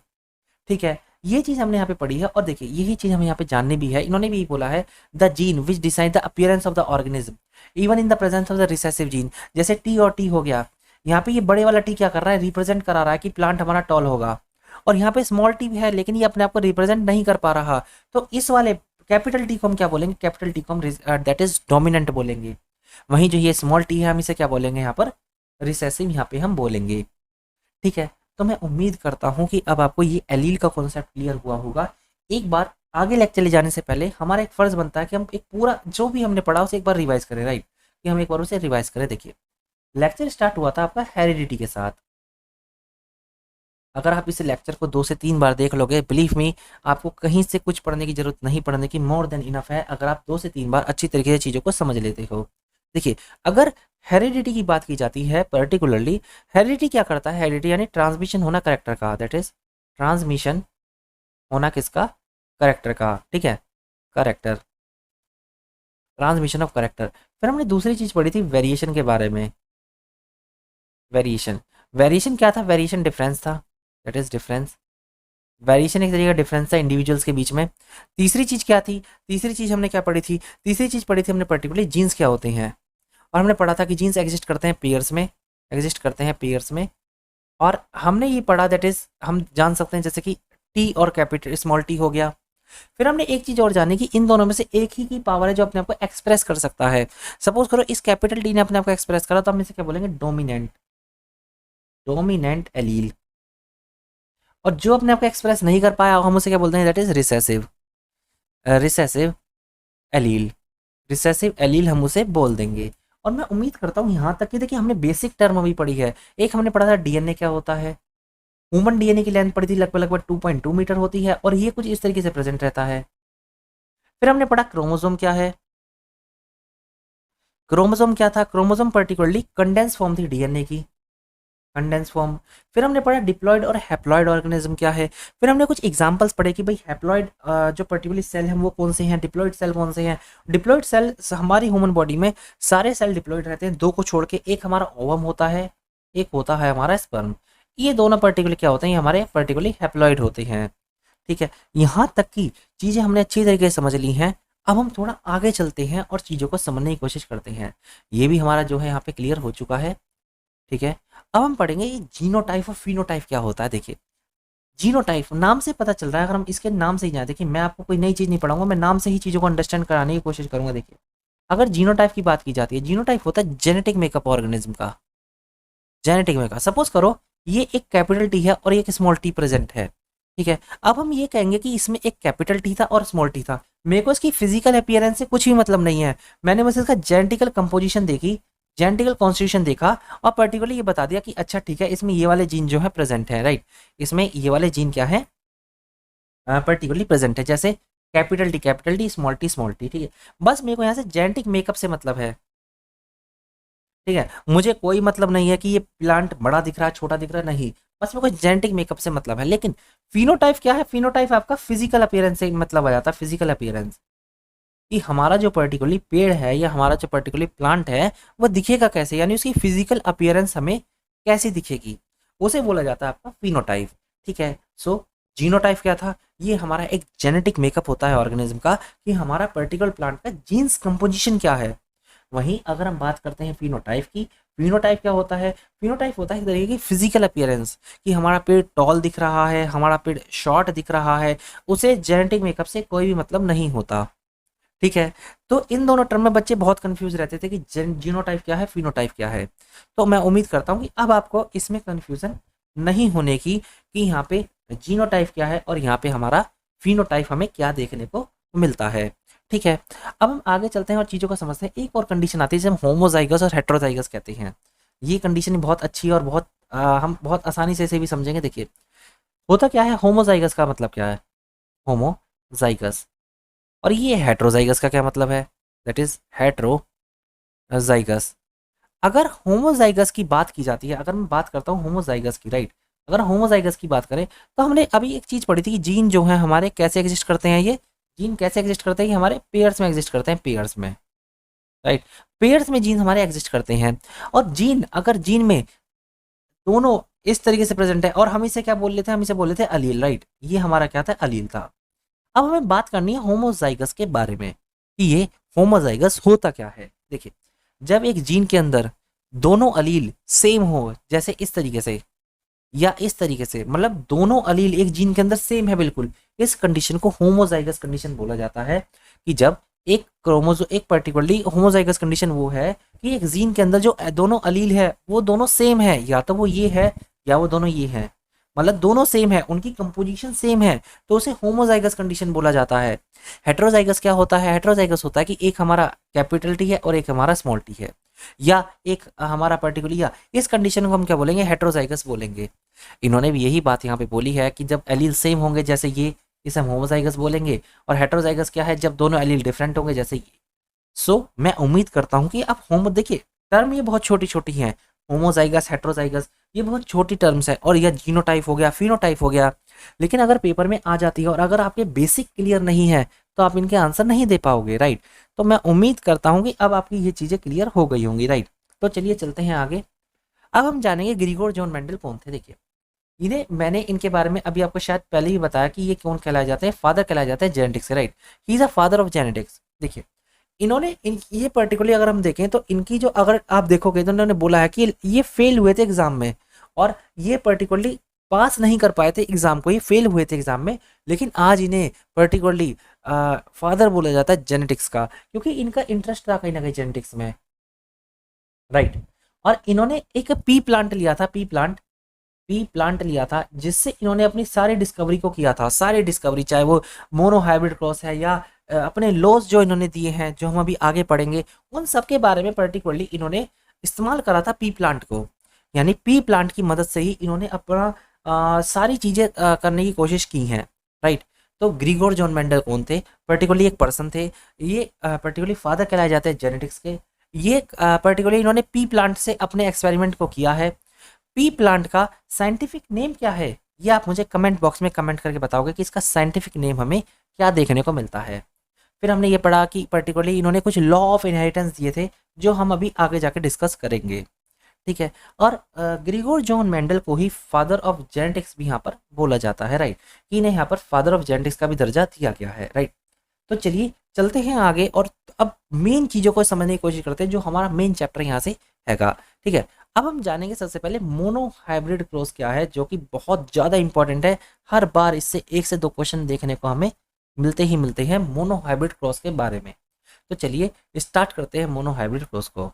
S1: ठीक है। ये चीज हमने यहाँ पे पढ़ी है, और देखिए यही चीज हमें यहाँ पे जाननी भी है, इन्होंने भी बोला है the gene which decide the appearance of the organism even in the presence of the recessive gene. जैसे टी और टी हो गया, यहाँ पे ये बड़े वाला टी क्या कर रहा है, रिप्रेजेंट करा रहा है कि प्लांट हमारा टॉल होगा, और यहाँ पे स्मॉल टी भी है लेकिन ये अपने आप को रिप्रेजेंट नहीं कर पा रहा, तो इस वाले कैपिटल टी को हम क्या बोलेंगे, कैपिटल टी को हम दैट इज डोमिनेंट बोलेंगे। वहीं जो ये स्मॉल टी है हम इसे क्या बोलेंगे यहाँ पर, रिसेसिव यहाँ पे हम बोलेंगे, ठीक है। तो मैं उम्मीद करता हूँ कि अब आपको ये एलील का कॉन्सेप्ट क्लियर हुआ होगा। एक बार आगे लेक्चर ले जाने से पहले हमारा एक फर्ज बनता है कि हम एक पूरा जो भी हमने पढ़ा उसे एक बार रिवाइज करें, राइट, कि हम एक बार उसे रिवाइज करें। देखिए लेक्चर स्टार्ट हुआ था आपका हेरिडिटी के साथ, अगर आप इस लेक्चर को 2 से 3 बार देख लोगे, बिलीव मी आपको कहीं से कुछ पढ़ने की जरूरत नहीं, पढ़ने की मोर देन इनफ है अगर आप 2 से 3 बार अच्छी तरीके से चीज़ों को समझ लेते हो। देखिए अगर हेरिडिटी की बात की जाती है पर्टिकुलरली, हेरिडिटी क्या करता है, हेरिडिटी यानी ट्रांसमिशन होना करेक्टर का, दैट इज ट्रांसमिशन होना किसका, करेक्टर का, ठीक है, करेक्टर, ट्रांसमिशन ऑफ करेक्टर। फिर हमने दूसरी चीज पढ़ी थी वेरिएशन के बारे में, वेरिएशन, वेरिएशन क्या था, वेरिएशन डिफरेंस था, दैट इज डिफरेंस, वेरिएशन एक तरीके का डिफरेंस था इंडिविजुअल्स के बीच में। तीसरी चीज क्या थी, तीसरी चीज हमने क्या पढ़ी थी, तीसरी चीज पढ़ी थी हमने पर्टिकुलरली जीन्स क्या होते हैं, और हमने पढ़ा था कि जीन्स एग्जिस्ट करते हैं पेयर्स में, एग्जिस्ट करते हैं पेयर्स में। और हमने ये पढ़ा दैट इज हम जान सकते हैं जैसे कि टी और कैपिटल स्मॉल टी हो गया। फिर हमने एक चीज और जानी कि इन दोनों में से एक ही की पावर है जो अपने आप को एक्सप्रेस कर सकता है। सपोज करो इस कैपिटल टी ने अपने आप को एक्सप्रेस करा तो हम इसे क्या बोलेंगे, डोमिनेंट, डोमिनेंट एलील। और जो अपने आप को एक्सप्रेस नहीं कर पाया हम उसे क्या बोलते हैं, that is recessive, recessive allele, recessive allele हम उसे बोल देंगे। और मैं उम्मीद करता हूँ यहाँ तक कि देखिए हमने बेसिक टर्म अभी पढ़ी है। एक हमने पढ़ा था डीएनए क्या होता है, ह्यूमन डीएनए की लेंथ पड़ी थी लगभग लगभग 2.2 मीटर होती है और ये कुछ इस तरीके से प्रेजेंट रहता है। फिर हमने पढ़ा क्रोमोसोम क्या है, क्रोमोसोम क्या था, क्रोमोसोम पर्टिकुलरली कंडेंस फॉर्म थी डीएनए की, कंडेंस फॉर्म। फिर हमने पढ़ा डिप्लॉयड और हैप्लॉयड ऑर्गेनिज्म क्या है। फिर हमने कुछ एग्जांपल्स पढ़े कि भाई हैप्लॉयड जो पर्टिकुलर सेल हैं वो कौन से हैं, डिप्लॉयड सेल कौन से हैं। डिप्लॉयड सेल हमारी ह्यूमन बॉडी में सारे सेल डिप्लॉयड रहते हैं, 2 को छोड़ के, एक हमारा ओवम होता है, एक होता है हमारा स्पर्म। ये दोनों पर्टिकुलर क्या होते हैं, हमारे पर्टिकुलरली हैप्लॉयड होते हैं, ठीक है। यहाँ तक की चीज़ें हमने अच्छी तरीके से समझ ली हैं। अब हम थोड़ा आगे चलते हैं और चीज़ों को समझने की कोशिश करते हैं। ये भी हमारा जो है यहाँ पे क्लियर हो चुका है, ठीक है। अब हम पढ़ेंगे ये जीनोटाइप और फिनोटाइप क्या होता है। देखिए जीनोटाइप नाम से पता चल रहा है, अगर हम इसके नाम से ही जाए, देखिए मैं आपको कोई नई चीज़ नहीं पढ़ाऊंगा, मैं नाम से ही चीज़ों को अंडरस्टैंड कराने की कोशिश करूंगा। देखिए अगर जीनोटाइप की बात की जाती है, जीनोटाइप होता है जेनेटिक मेकअप ऑर्गेनिज्म का, जेनेटिक मेकअप। सपोज करो ये एक कैपिटल टी है और एक स्मॉल टी प्रेजेंट है, ठीक है। अब हम ये कहेंगे कि इसमें एक कैपिटल टी था और स्मॉल टी था, मेरे को इसकी फिजिकल अपीयरेंस से कुछ भी मतलब नहीं है, मैंने बस इसका जेनेटिकल कंपोजिशन देखी, जेनेटिकल कॉन्स्टिट्यूशन देखा और पर्टिकुलरली ये बता दिया कि अच्छा ठीक है इसमें ये वाले जीन जो है प्रेजेंट है, राइट, इसमें ये वाले जीन क्या है पर्टिकुलरली प्रेजेंट है, जैसे कैपिटल टी स्मॉल टी, ठीक है। बस मेरे को यहाँ से जेनेटिक मेकअप से मतलब है, ठीक है, मुझे कोई मतलब नहीं है कि ये प्लांट बड़ा दिख रहा है छोटा दिख रहा है, नहीं, बस मेरे को जेनेटिक मेकअप से मतलब है। लेकिन फिनोटाइप क्या है, फिनोटाइप आपका फिजिकल अपीयरेंस से मतलब आ जाता है, फिजिकल अपीयरेंस, कि हमारा जो पर्टिकुलरली पेड़ है या हमारा जो पर्टिकुलरली प्लांट है वो दिखेगा कैसे, यानी उसकी फिजिकल अपीयरेंस हमें कैसी दिखेगी, उसे बोला जाता है आपका फिनोटाइप, ठीक है। सो जीनोटाइप क्या था, ये हमारा एक जेनेटिक मेकअप होता है ऑर्गेनिज्म का, कि हमारा पर्टिकुलर प्लांट का जीन्स कंपोजिशन क्या है। वहीं अगर हम बात करते हैं फिनोटाइप की, फिनोटाइप क्या होता है, फिनोटाइप होता है एक तरीके की फिजिकल अपीयरेंस, कि हमारा पेड़ टॉल दिख रहा है, हमारा पेड़ शॉर्ट दिख रहा है, उसे जेनेटिक मेकअप से कोई भी मतलब नहीं होता, ठीक है। तो इन दोनों टर्म में बच्चे बहुत कंफ्यूज रहते थे कि जीनोटाइप क्या है, फिनोटाइप क्या है। तो मैं उम्मीद करता हूँ कि अब आपको इसमें कंफ्यूजन नहीं होने की, कि यहाँ पे जीनोटाइप क्या है और यहाँ पे हमारा फिनोटाइप हमें क्या देखने को मिलता है, ठीक है। अब हम आगे चलते हैं और चीज़ों को समझते हैं। एक और कंडीशन आती है जिसे हम होमोजाइगस और हेट्रोजाइगस कहते हैं। ये कंडीशन बहुत अच्छी है और बहुत हम बहुत आसानी से इसे भी समझेंगे। देखिए होता क्या है, होमोजाइगस का मतलब क्या है, होमोजाइगस, और ये हेट्रोजाइगस का क्या मतलब है, दैट इज हेट्रोजाइगस। अगर होमोजाइगस की बात की जाती है, अगर मैं बात करता हूँ होमोजाइगस की, राइट, अगर होमोजाइगस की बात करें तो हमने अभी एक चीज पढ़ी थी कि जीन जो है हमारे कैसे एग्जिस्ट करते हैं, ये जीन कैसे एग्जिस्ट करते हैं, कि हमारे पेयर्स में एग्जिस्ट करते हैं, पेयर्स में, राइट, पेयर्स में जीन हमारे एग्जिस्ट करते हैं। और जीन अगर जीन में दोनों इस तरीके से प्रेजेंट है, और हम इसे क्या बोल लेते हैं, हम इसे बोल लेते हैं अलील, राइट, ये हमारा क्या था, अलील था। अब हमें बात करनी है होमोजाइगस के बारे में, कि ये होमोजाइगस होता क्या है। देखिए जब एक जीन के अंदर दोनों अलील सेम हो, जैसे इस तरीके से या इस तरीके से, मतलब दोनों अलील एक जीन के अंदर सेम है बिल्कुल, इस कंडीशन को होमोजाइगस कंडीशन बोला जाता है। कि जब एक क्रोमोजो एक पर्टिकुलरली होमोजाइगस कंडीशन वो है कि एक जीन के अंदर जो दोनों अलील है वो दोनों सेम है, या तो वो ये है या वो दोनों ये है, मतलब दोनों सेम है, उनकी कंपोजिशन सेम है, तो उसे होमोजाइगस कंडीशन बोला जाता है। हेट्रोजाइगस क्या होता है, हेट्रोजाइगस होता है कि एक हमारा कैपिटल टी है और एक हमारा स्मॉल टी है, या एक हमारा पर्टिकुलर, या इस कंडीशन को हम क्या बोलेंगे, हेट्रोजाइगस बोलेंगे। इन्होंने भी यही बात यहाँ पे बोली है कि जब एलील सेम होंगे जैसे ये, इसे हम होमोजाइगस बोलेंगे, और हेट्रोजाइगस क्या है, जब दोनों एलील डिफरेंट होंगे जैसे ये। सो मैं उम्मीद करता हूँ कि आप होमो देखिए टर्म ये बहुत छोटी छोटी हैं, होमोजाइगस हेट्रोजाइगस ये बहुत छोटी टर्म्स है, और यह जीनोटाइप हो गया, फिनोटाइप हो गया, लेकिन अगर पेपर में आ जाती है और अगर आपके बेसिक क्लियर नहीं है तो आप इनके आंसर नहीं दे पाओगे, राइट। तो मैं उम्मीद करता हूँ कि अब आपकी ये चीज़ें क्लियर हो गई होंगी, राइट। तो चलिए चलते हैं आगे। अब हम जानेंगे ग्रीगोर जॉन मेंडल कौन थे। देखिए इन्हें मैंने इनके बारे में अभी आपको शायद पहले ही बताया कि ये कौन कहलाए जाते हैं, फादर कहलाए जाते हैं genetics, right, he is a father of genetics. देखिए इन्होंने ये पर्टिकुलरली अगर हम देखें तो इनकी जो, अगर आप देखोगे तो इन्होंने बोला है कि ये फेल हुए थे एग्जाम में, और ये पर्टिकुलरली पास नहीं कर पाए थे एग्जाम को, ये फेल हुए थे एग्जाम में, लेकिन आज इन्हें पर्टिकुलरली फादर बोला जाता है जेनेटिक्स का, क्योंकि इनका इंटरेस्ट था कहीं ना कहीं जेनेटिक्स में, राइट। और इन्होंने एक पी प्लांट लिया था, पी प्लांट लिया था, जिससे इन्होंने अपनी सारी डिस्कवरी को किया था, सारी डिस्कवरी, चाहे वो मोनो हाइब्रिड क्रॉस है या अपने लॉज जो इन्होंने दिए हैं जो हम अभी आगे पढ़ेंगे, उन सब के बारे में पर्टिकुलरली इन्होंने इस्तेमाल करा था पी प्लांट को। यानी पी प्लांट की मदद से ही इन्होंने अपना सारी चीज़ें करने की कोशिश की हैं, राइट। तो ग्रीगोर जॉन मेंडल कौन थे, पर्टिकुलरली एक पर्सन थे, ये पर्टिकुलरली फादर कहलाए जाते हैं जेनेटिक्स के। ये पर्टिकुलरली इन्होंने पी प्लांट से अपने एक्सपेरिमेंट को किया है। पी प्लांट का साइंटिफिक नेम क्या है, ये आप मुझे कमेंट बॉक्स में कमेंट करके बताओगे कि इसका साइंटिफिक नेम हमें क्या देखने को मिलता है। फिर हमने ये पढ़ा कि पर्टिकुलरली इन्होंने कुछ लॉ ऑफ इनहेरिटेंस दिए थे जो हम अभी आगे जाके डिस्कस करेंगे, ठीक है। और ग्रीगोर जॉन मेंडल को ही फादर ऑफ जेनेटिक्स भी यहाँ पर बोला जाता है, राइट, कि इन्हें यहाँ पर फादर ऑफ जेनेटिक्स का भी दर्जा दिया गया है, राइट। तो चलिए चलते हैं आगे और अब मेन चीज़ों को समझने की कोशिश करते हैं जो हमारा मेन चैप्टर यहाँ से हैगा, ठीक है। अब हम जानेंगे सबसे पहले मोनो हाइब्रिड क्रॉस क्या है, जो कि बहुत ज़्यादा इंपॉर्टेंट है, हर बार इससे 1 से 2 क्वेश्चन देखने को हमें मिलते ही मिलते हैं मोनो हाइब्रिड क्रॉस के बारे में। तो चलिए स्टार्ट करते हैं मोनो हाइब्रिड क्रॉस को।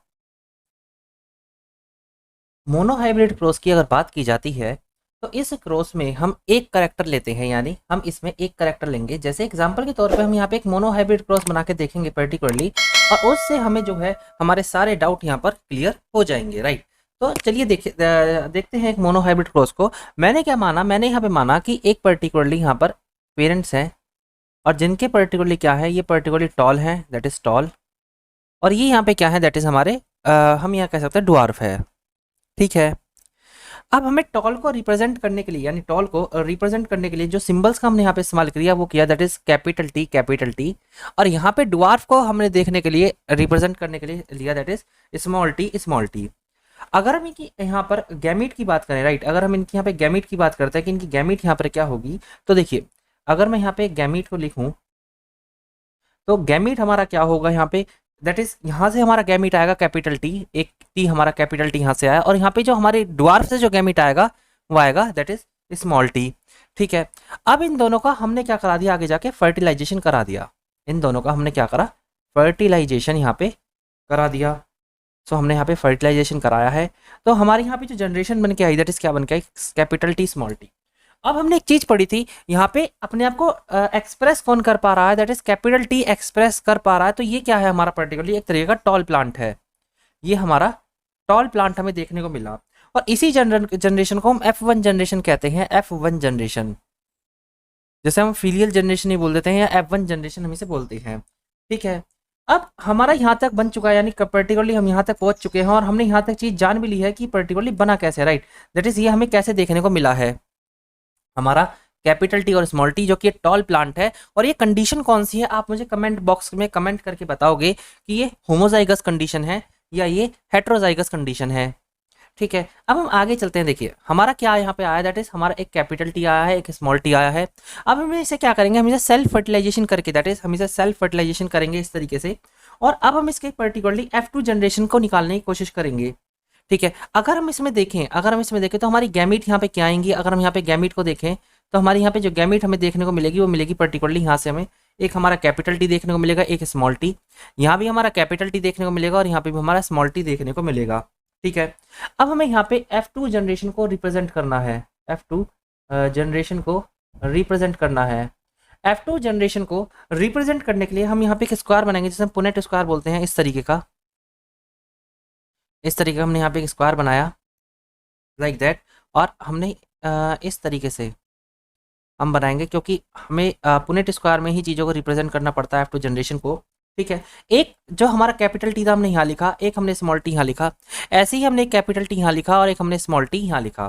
S1: मोनो हाइब्रिड क्रॉस की अगर बात की जाती है तो इस क्रॉस में हम एक करेक्टर लेते हैं, यानी हम इसमें एक करेक्टर लेंगे। जैसे एग्जांपल के तौर पे हम यहाँ पे एक मोनो हाइब्रिड क्रॉस बना के देखेंगे पर्टिकुलरली, और उससे हमें जो है हमारे सारे डाउट यहाँ पर क्लियर हो जाएंगे, राइट। तो चलिए देखते हैं एक मोनो हाइब्रिड क्रॉस को। मैंने क्या माना, मैंने यहाँ पे माना कि एक पर्टिकुलरली यहाँ पर पेरेंट्स हैं और जिनके पर्टिकुलरली क्या है, ये पर्टिकुलरली टॉल है, दैट इज टॉल, और ये यहाँ पे क्या है, दैट इज हमारे हम यहाँ कह सकते हैं डवार्फ है, ठीक है। अब हमें टॉल को रिप्रेजेंट करने के लिए, यानी टॉल को रिप्रेजेंट करने के लिए जो सिंबल्स का हमने यहाँ पे इस्तेमाल किया वो किया, दैट इज कैपिटल टी, और यहाँ पे डवार्फ को हमने देखने के लिए रिप्रेजेंट करने के लिए लिया, दैट इज स्मॉल टी। अगर हम इनकी यहाँ पर गैमीट की बात करें, राइट, अगर हम इनकी यहाँ पे गैमीट की बात करते हैं कि इनकी गैमीट यहाँ पर क्या होगी, तो देखिए अगर मैं यहाँ पे गैमीट को लिखूं तो गैमीट हमारा क्या होगा यहाँ पे, दैट इज यहाँ से हमारा गैमीट आएगा कैपिटल टी, एक टी हमारा कैपिटल टी यहाँ से आया, और यहाँ पे जो हमारे ड्वार्फ से जो गैमीट आएगा वो आएगा दैट इज स्मॉल टी, ठीक है। अब इन दोनों का हमने क्या करा दिया, आगे जाके फर्टिलाइजेशन करा दिया। इन दोनों का हमने क्या करा, फर्टिलाइजेशन यहाँ पे करा दिया। सो हमने यहाँ पे फर्टिलाइजेशन कराया है, तो हमारे यहाँ पे जो जनरेशन बन के आई दैट इज क्या बन के आई, कैपिटल टी स्मॉल टी। अब हमने एक चीज पढ़ी थी यहाँ पे, अपने आप को एक्सप्रेस कौन कर पा रहा है, that is capital T express कर पा रहा है। तो ये क्या है, हमारा पर्टिकुलरली एक तरीके का टॉल प्लांट है, ये हमारा टॉल प्लांट हमें देखने को मिला। और इसी जनरेशन को हम F1 जनरेशन कहते हैं, F1 जनरेशन, जैसे हम फीलियल जनरेशन नहीं बोल देते हैं, या F1 जनरेशन हम इसे बोलते हैं, ठीक है। अब हमारा यहाँ तक बन चुका है, यानी पर्टिकुलरली हम यहाँ तक पहुंच चुके हैं और हमने यहाँ तक चीज जान भी ली है कि पर्टिकुलरली बना कैसे, राइट। दैट इज ये हमें कैसे देखने को मिला है, हमारा कैपिटल टी और स्मॉल टी जो कि टॉल प्लांट है। और ये कंडीशन कौन सी है, आप मुझे कमेंट बॉक्स में कमेंट करके बताओगे कि ये होमोजाइगस कंडीशन है या ये हेट्रोजाइगस कंडीशन है, ठीक है। अब हम आगे चलते हैं, देखिए हमारा क्या यहाँ पे आया, दैट इज हमारा एक कैपिटल टी आया है, एक स्मॉल टी आया है। अब हम इसे क्या करेंगे, हम इसे सेल्फ फर्टिलाइजेशन करके, दैट इज हम इसे सेल्फ फर्टिलाइजेशन करेंगे इस तरीके से, और अब हम इसके पर्टिकुलरली F2 जनरेशन को निकालने की कोशिश करेंगे, ठीक है। अगर हम इसमें देखें तो हमारी गैमीट यहाँ पे क्या आएंगी, अगर हम यहाँ पे गैमीट को देखें तो हमारे यहाँ पे जो गैमीट हमें देखने को मिलेगी वो मिलेगी पर्टिकुलरली यहाँ से हमें एक हमारा कैपिटल टी देखने को मिलेगा, एक स्मॉल टी, यहाँ भी हमारा कैपिटल टी देखने को मिलेगा और यहाँ पे भी हमारा स्मॉल टी देखने को मिलेगा, ठीक है। अब हमें यहाँ पे F2 जनरेशन को रिप्रेजेंट करना है, F2 जनरेशन को रिप्रेजेंट करना है। F2 जनरेशन को रिप्रेजेंट करने के लिए हम यहाँ पे एक स्क्वायर बनाएंगे, जिसे हम पुनेट स्क्वायर बोलते हैं, इस तरीके का, इस तरीके का हमने यहाँ पे एक स्क्वायर बनाया लाइक दैट, और हमने इस तरीके से हम बनाएंगे, क्योंकि हमें पुनेट स्क्वायर में ही चीज़ों को रिप्रेजेंट करना पड़ता है F2 जनरेशन को, ठीक है। एक जो हमारा कैपिटल टी था हमने यहाँ लिखा, एक हमने स्मॉल टी यहाँ लिखा, ऐसे ही हमने एक कैपिटल टी यहाँ लिखा और एक हमने स्मॉल टी यहाँ लिखा,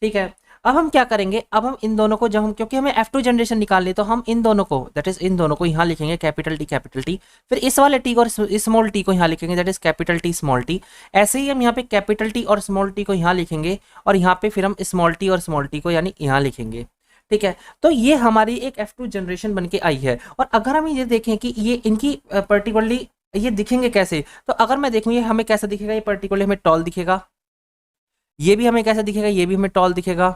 S1: ठीक है। अब हम क्या करेंगे, अब हम इन दोनों को जब हम, क्योंकि हमें F2 जनरेशन निकालनी, तो हम इन दोनों को, दैट इज इन दोनों को यहाँ लिखेंगे कैपिटल टी, फिर इस वाले टी को और स्मॉल टी को यहाँ लिखेंगे, that is capital T small T. ऐसे ही हम यहाँ पे कैपिटल टी और स्मॉल टी को यहाँ लिखेंगे और यहाँ पे फिर हम स्मॉल टी और स्मॉल टी को यानी यहाँ लिखेंगे, ठीक है। तो ये हमारी एक F2 जनरेशन बन के आई है। और अगर हम ये देखें कि ये इनकी पर्टिकुलरली ये दिखेंगे कैसे, तो अगर मैं देखूँ ये हमें कैसा दिखेगा, ये पर्टिकुलरली हमें टॉल दिखेगा, ये भी हमें कैसा दिखेगा, ये भी हमें टॉल दिखेगा,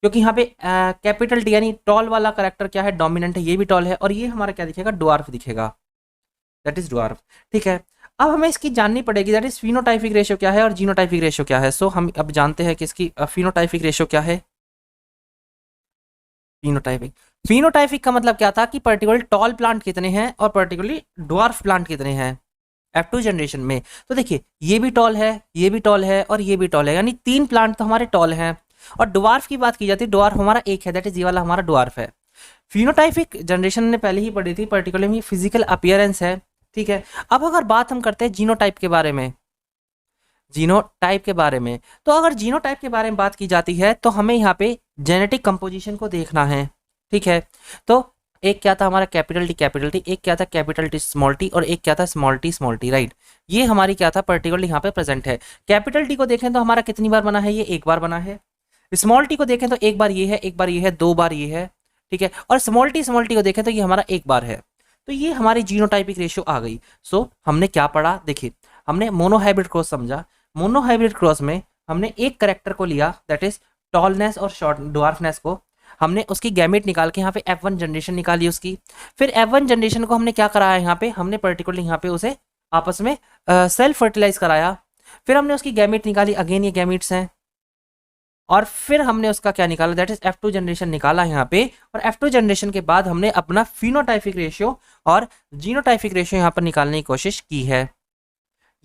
S1: क्योंकि यहाँ पे कैपिटल टी यानी टॉल वाला करेक्टर क्या है, डोमिनेंट है, ये भी टॉल है, और ये हमारा क्या दिखेगा, ड्वार्फ दिखेगा, दैट इज ड्वार्फ, ठीक है। अब हमें इसकी जाननी पड़ेगी, दैट इज फिनोटाइपिक रेशियो क्या है और जीनोटाइपिक रेशियो क्या है। सो हम अब जानते हैं कि इसकी फिनोटाइपिक रेशियो क्या है। फिनोटाइपिक का मतलब क्या था कि पर्टिकुलर टॉल प्लांट कितने हैं और पर्टिकुलरली ड्वार्फ प्लांट कितने हैं F2 जनरेशन में। तो देखिए ये भी टॉल है, ये भी टॉल है और ये भी टॉल है, यानी 3 प्लांट तो हमारे टॉल हैं। और ड्वार्फ की बात की जाती है, ड्वार्फ हमारा एक है, दैट इज ये वाला हमारा ड्वार्फ है। फिनोटाइपिक जनरेशन ने पहले ही पढ़ी थी, पर्टिकुलरली फिजिकल अपीयरेंस है, ठीक है। अब अगर बात हम करते हैं जीनोटाइप के बारे में, जीनोटाइप के बारे में, तो अगर जीनोटाइप के बारे में बात की जाती है तो हमें यहाँ पे जेनेटिक कंपोजिशन को देखना है, ठीक है। तो एक क्या था हमारा कैपिटल टी, एक क्या था कैपिटल टी स्मॉल टी, और एक क्या था स्मॉल टी, राइट। ये हमारी क्या था पर्टिकुलरली यहाँ पे प्रेजेंट है। कैपिटल टी को देखें तो हमारा कितनी बार बना है, ये एक बार बना है। स्मॉल टी को देखें तो एक बार ये है, एक बार ये है, 2 बार ये है, ठीक है। और स्मॉल टी को देखें तो ये हमारा एक बार है। तो ये हमारी जीनोटाइपिक रेशियो आ गई। सो हमने क्या पढ़ा, देखिए हमने मोनोहाइब्रिड क्रॉस समझा। मोनोहाइब्रिड क्रॉस में हमने एक करेक्टर को लिया, दैट इज टॉलनेस और शॉर्ट ड्वार्फनेस को। हमने उसकी गैमेट निकाल के यहाँ पे F1 जनरेशन निकाली उसकी। फिर F1 जनरेशन को हमने क्या कराया यहाँ पे, हमने पर्टिकुलरली यहाँ पे उसे आपस में सेल्फ फर्टिलाइज कराया। फिर हमने उसकी गैमेट निकाली, अगेन ये गैमेट्स हैं, और फिर हमने उसका क्या निकाला, दैट इज F2 जनरेशन निकाला यहाँ पे। और F2 जनरेशन के बाद हमने अपना फिनोटाइपिक रेशियो और जीनोटाइपिक रेशियो यहाँ पर निकालने की कोशिश की है।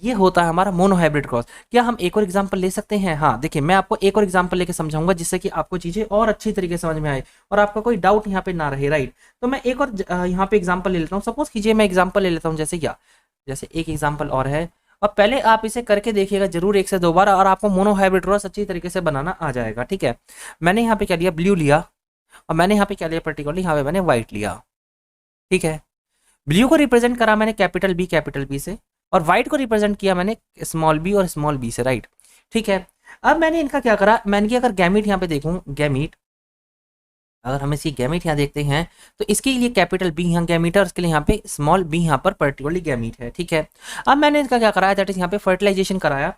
S1: ये होता है हमारा मोनोहाइब्रिड क्रॉस। क्या हम एक और एग्जांपल ले सकते हैं? हाँ, देखिए मैं आपको एक और एग्जांपल लेके समझाऊंगा जिससे कि आपको चीजें और अच्छी तरीके से समझ में आए और आपका कोई डाउट यहाँ पे ना रहे, राइट। तो मैं एक और यहाँ पे एग्जांपल ले लेता हूँ। सपोज कीजिए मैं एग्जांपल ले लेता हूँ, जैसे एक एग्जांपल और है, और पहले आप इसे करके देखिएगा जरूर 1 से 2 बार, और आपको मोनोहाइब्रिड क्रॉस अच्छी तरीके से बनाना आ जाएगा, ठीक है। मैंने यहाँ पे क्या लिया, ब्लू लिया, और मैंने यहाँ पे क्या लिया, पर्टिकुलरली यहाँ पे मैंने व्हाइट लिया, ठीक है। ब्लू को रिप्रेजेंट करा मैंने कैपिटल बी से, और व्हाइट को रिप्रेजेंट किया मैंने स्मॉल बी और स्मॉल बी से, राइट, ठीक है। अब मैंने इनका क्या करा, मैंने कि अगर गैमीट यहाँ पे देखूं, गैमीट, अगर हम इसकी गैमीट यहाँ देखते हैं तो इसके लिए कैपिटल बी यहाँ गैमीट है और इसके लिए यहाँ पे स्मॉल बी यहाँ पर पर्टिकुलरली गैमीट है, ठीक है। अब मैंने इसका क्या कराया, दैट इज यहाँ पे फर्टिलाइजेशन कराया।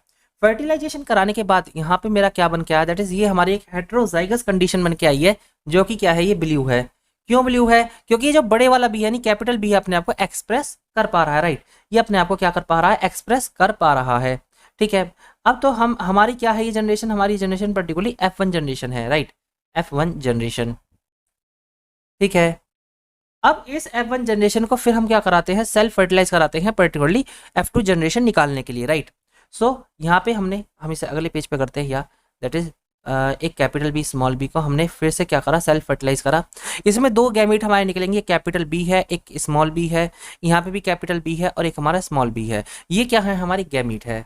S1: फर्टिलाइजेशन कराने के बाद यहाँ पे मेरा क्या बन के आया, दैट इज ये हमारी एक हेट्रोजाइगस कंडीशन बन के आई है, जो कि क्या है, ये ब्लू है। क्यों ब्लू है? क्योंकि ये जो बड़े वाला बी यानी कैपिटल बी अपने आप को एक्सप्रेस कर पा रहा है, राइट। ये अपने आप को क्या कर पा रहा है, एक्सप्रेस कर पा रहा है, ठीक है। अब तो हम हमारी क्या है ये जनरेशन, हमारी जनरेशन पर्टिकुलरली F1 जनरेशन है, राइट, F1 जनरेशन, ठीक है। अब इस F1 जनरेशन को फिर हम क्या कराते हैं, सेल्फ फर्टिलाइज कराते हैं पर्टिकुलरली F2 जनरेशन निकालने के लिए, राइट। सो यहाँ पे हम इसे अगले पेज पे करते हैं, या दैट इज एक कैपिटल बी स्मॉल बी को हमने फिर से क्या करा, सेल्फ फर्टिलाइज करा। इसमें 2 गैमीट हमारे निकलेंगे, कैपिटल बी है, एक स्मॉल बी है, यहाँ पे भी कैपिटल बी है और एक हमारा स्मॉल बी है। ये क्या है, हमारी गैमीट है।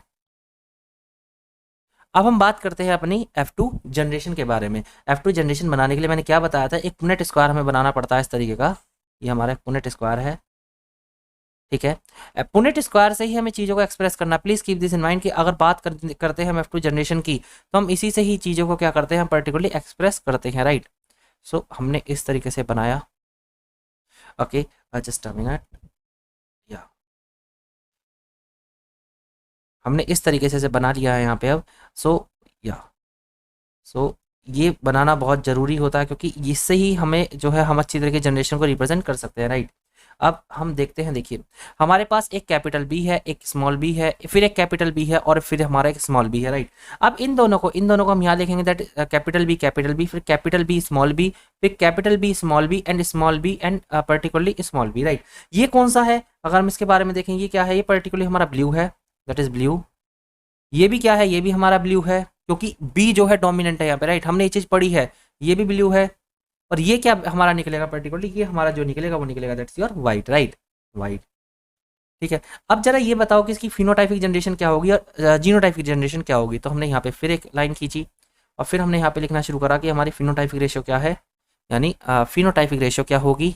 S1: अब हम बात करते हैं अपनी F2 जनरेशन के बारे में। F2 जनरेशन बनाने के लिए मैंने क्या बताया था, एक पुनेट स्क्वायर हमें बनाना पड़ता है इस तरीके का, ये हमारा पुनेट स्क्वायर है, ठीक है। पुनेट स्क्वायर से ही हमें चीज़ों को एक्सप्रेस करना, please keep this in mind कि अगर बात करते हैं हम F2 जनरेशन की, तो हम इसी से ही चीज़ों को क्या करते हैं, हम पर्टिकुलरली एक्सप्रेस करते हैं, राइट। सो हमने इस तरीके से बनाया, ओके, जस्ट अ मिनट, या हमने इस तरीके से बना लिया है यहाँ पे अब। सो या सो ये बनाना बहुत ज़रूरी होता है, क्योंकि इससे ही हमें जो है हम अच्छी तरीके जनरेशन को रिप्रेजेंट कर सकते हैं, राइट। अब हम देखते हैं, देखिए हमारे पास एक कैपिटल बी है, एक स्मॉल बी है, फिर एक कैपिटल बी है और फिर हमारा एक स्मॉल बी है, राइट। अब इन दोनों को हम यहाँ लिखेंगे, दैट कैपिटल बी, फिर कैपिटल बी स्मॉल बी, फिर capital B small B and small B and particularly small B, right. ये कौन सा है, अगर हम इसके बारे में देखेंगे, ये क्या है, ये पर्टिकुलरली हमारा ब्लू है, दैट इज ब्लू। ये भी क्या है, ये भी हमारा ब्लू है, क्योंकि बी जो है डोमिनेंट है यहाँ पे, राइट, हमने ये चीज़ पढ़ी है। ये भी ब्लू है, और ये क्या हमारा निकलेगा पर्टिकुलरली, ये हमारा जो निकलेगा वो निकलेगा, that's your white, right, white, ठीक है। अब जरा ये बताओ कि इसकी फिनोटाइपिक जनरेशन क्या होगी और जीनोटाइपिक जनरेशन क्या होगी। तो हमने यहाँ पे फिर एक लाइन खींची और फिर हमने यहाँ पे लिखना शुरू करा कि हमारी फिनोटाइपिक रेशियो क्या है, यानी फिनोटाइपिक रेशियो क्या होगी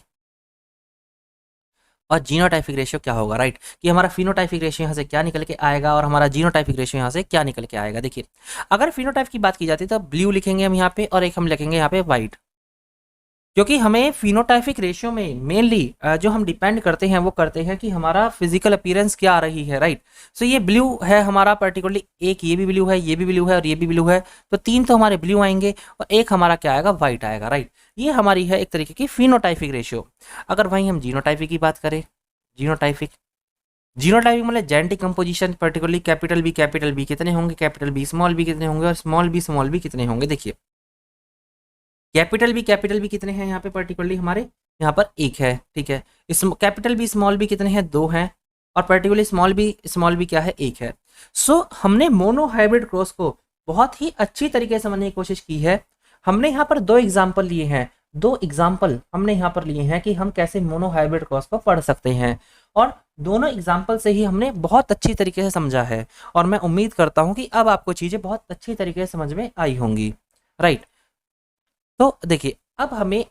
S1: और जीनोटाइपिक रेशियो क्या होगा, राइट। कि हमारा फिनोटाइपिक रेशियो यहाँ से क्या निकल के आएगा और हमारा जीनोटाइपिक रेशियो यहाँ से क्या निकल के आएगा। देखिए अगर फिनोटाइप की बात की जाती है तो ब्लू लिखेंगे हम यहाँ पे और एक हम लिखेंगे यहाँ पे वाइट, क्योंकि हमें फिनोटाइपिक रेशियो में मेनली जो हम डिपेंड करते हैं वो करते हैं कि हमारा फिजिकल अपीयरेंस क्या आ रही है, राइट। सो ये ब्लू है हमारा पर्टिकुलरली, एक ये भी ब्लू है, ये भी ब्लू है और ये भी ब्लू है, तो 3 तो हमारे ब्लू आएंगे और एक हमारा क्या आएगा, वाइट आएगा, राइट। ये हमारी है एक तरीके की फिनोटाइपिक रेशियो। अगर वहीं हम जीनोटाइपिक की बात करें, जीनोटाइपिक जीनोटाइपिक मतलब genetic composition, particularly capital B कितने होंगे, कैपिटल बी स्मॉल बी कितने होंगे और स्मॉल बी कितने होंगे। देखिए कैपिटल बी कितने हैं यहाँ पे पर्टिकुलरली हमारे यहाँ पर एक है, ठीक है। इस कैपिटल बी स्मॉल बी कितने हैं, 2 हैं, और पर्टिकुलरली स्मॉल बी क्या है, 1 है। सो हमने मोनोहाइब्रिड क्रॉस को बहुत ही अच्छी तरीके से समझने की कोशिश की है। हमने यहाँ पर 2 एग्जाम्पल लिए हैं, 2 एग्जाम्पल हमने यहाँ पर लिए हैं कि हम कैसे मोनोहाइब्रिड क्रॉस को पढ़ सकते हैं, और दोनों एग्जाम्पल से ही हमने बहुत अच्छी तरीके से समझा है। और मैं उम्मीद करता हूँ कि अब आपको चीज़ें बहुत अच्छी तरीके से समझ में आई होंगी, राइट। तो देखिए अब हमें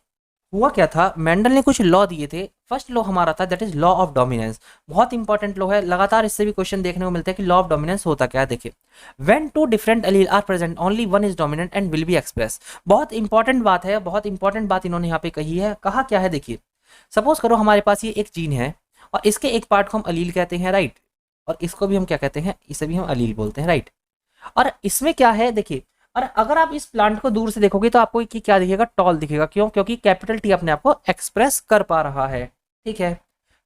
S1: हुआ क्या था, मेंडल ने कुछ लॉ दिए थे। फर्स्ट लॉ हमारा था that is law of dominance, बहुत इंपॉर्टेंट लॉ है, लगातार इससे भी क्वेश्चन देखने को मिलता है कि लॉ ऑफ डोमिनेंस होता क्या है। देखिए when 2 different allele are present only one is dominant and will be express. बहुत इंपॉर्टेंट बात है, बहुत इंपॉर्टेंट बात इन्होंने यहाँ पे कही है। कहा क्या है, देखिए सपोज करो हमारे पास ये एक जीन है और इसके एक पार्ट को हम अलील कहते हैं, राइट, और इसको भी हम क्या कहते हैं, इसे भी हम अलील बोलते हैं, राइट। और इसमें क्या है, देखिए और अगर आप इस प्लांट को दूर से देखोगे तो आपको कि क्या दिखेगा, टॉल दिखेगा। क्यों? क्योंकि कैपिटल टी अपने आप को एक्सप्रेस कर पा रहा है। ठीक है,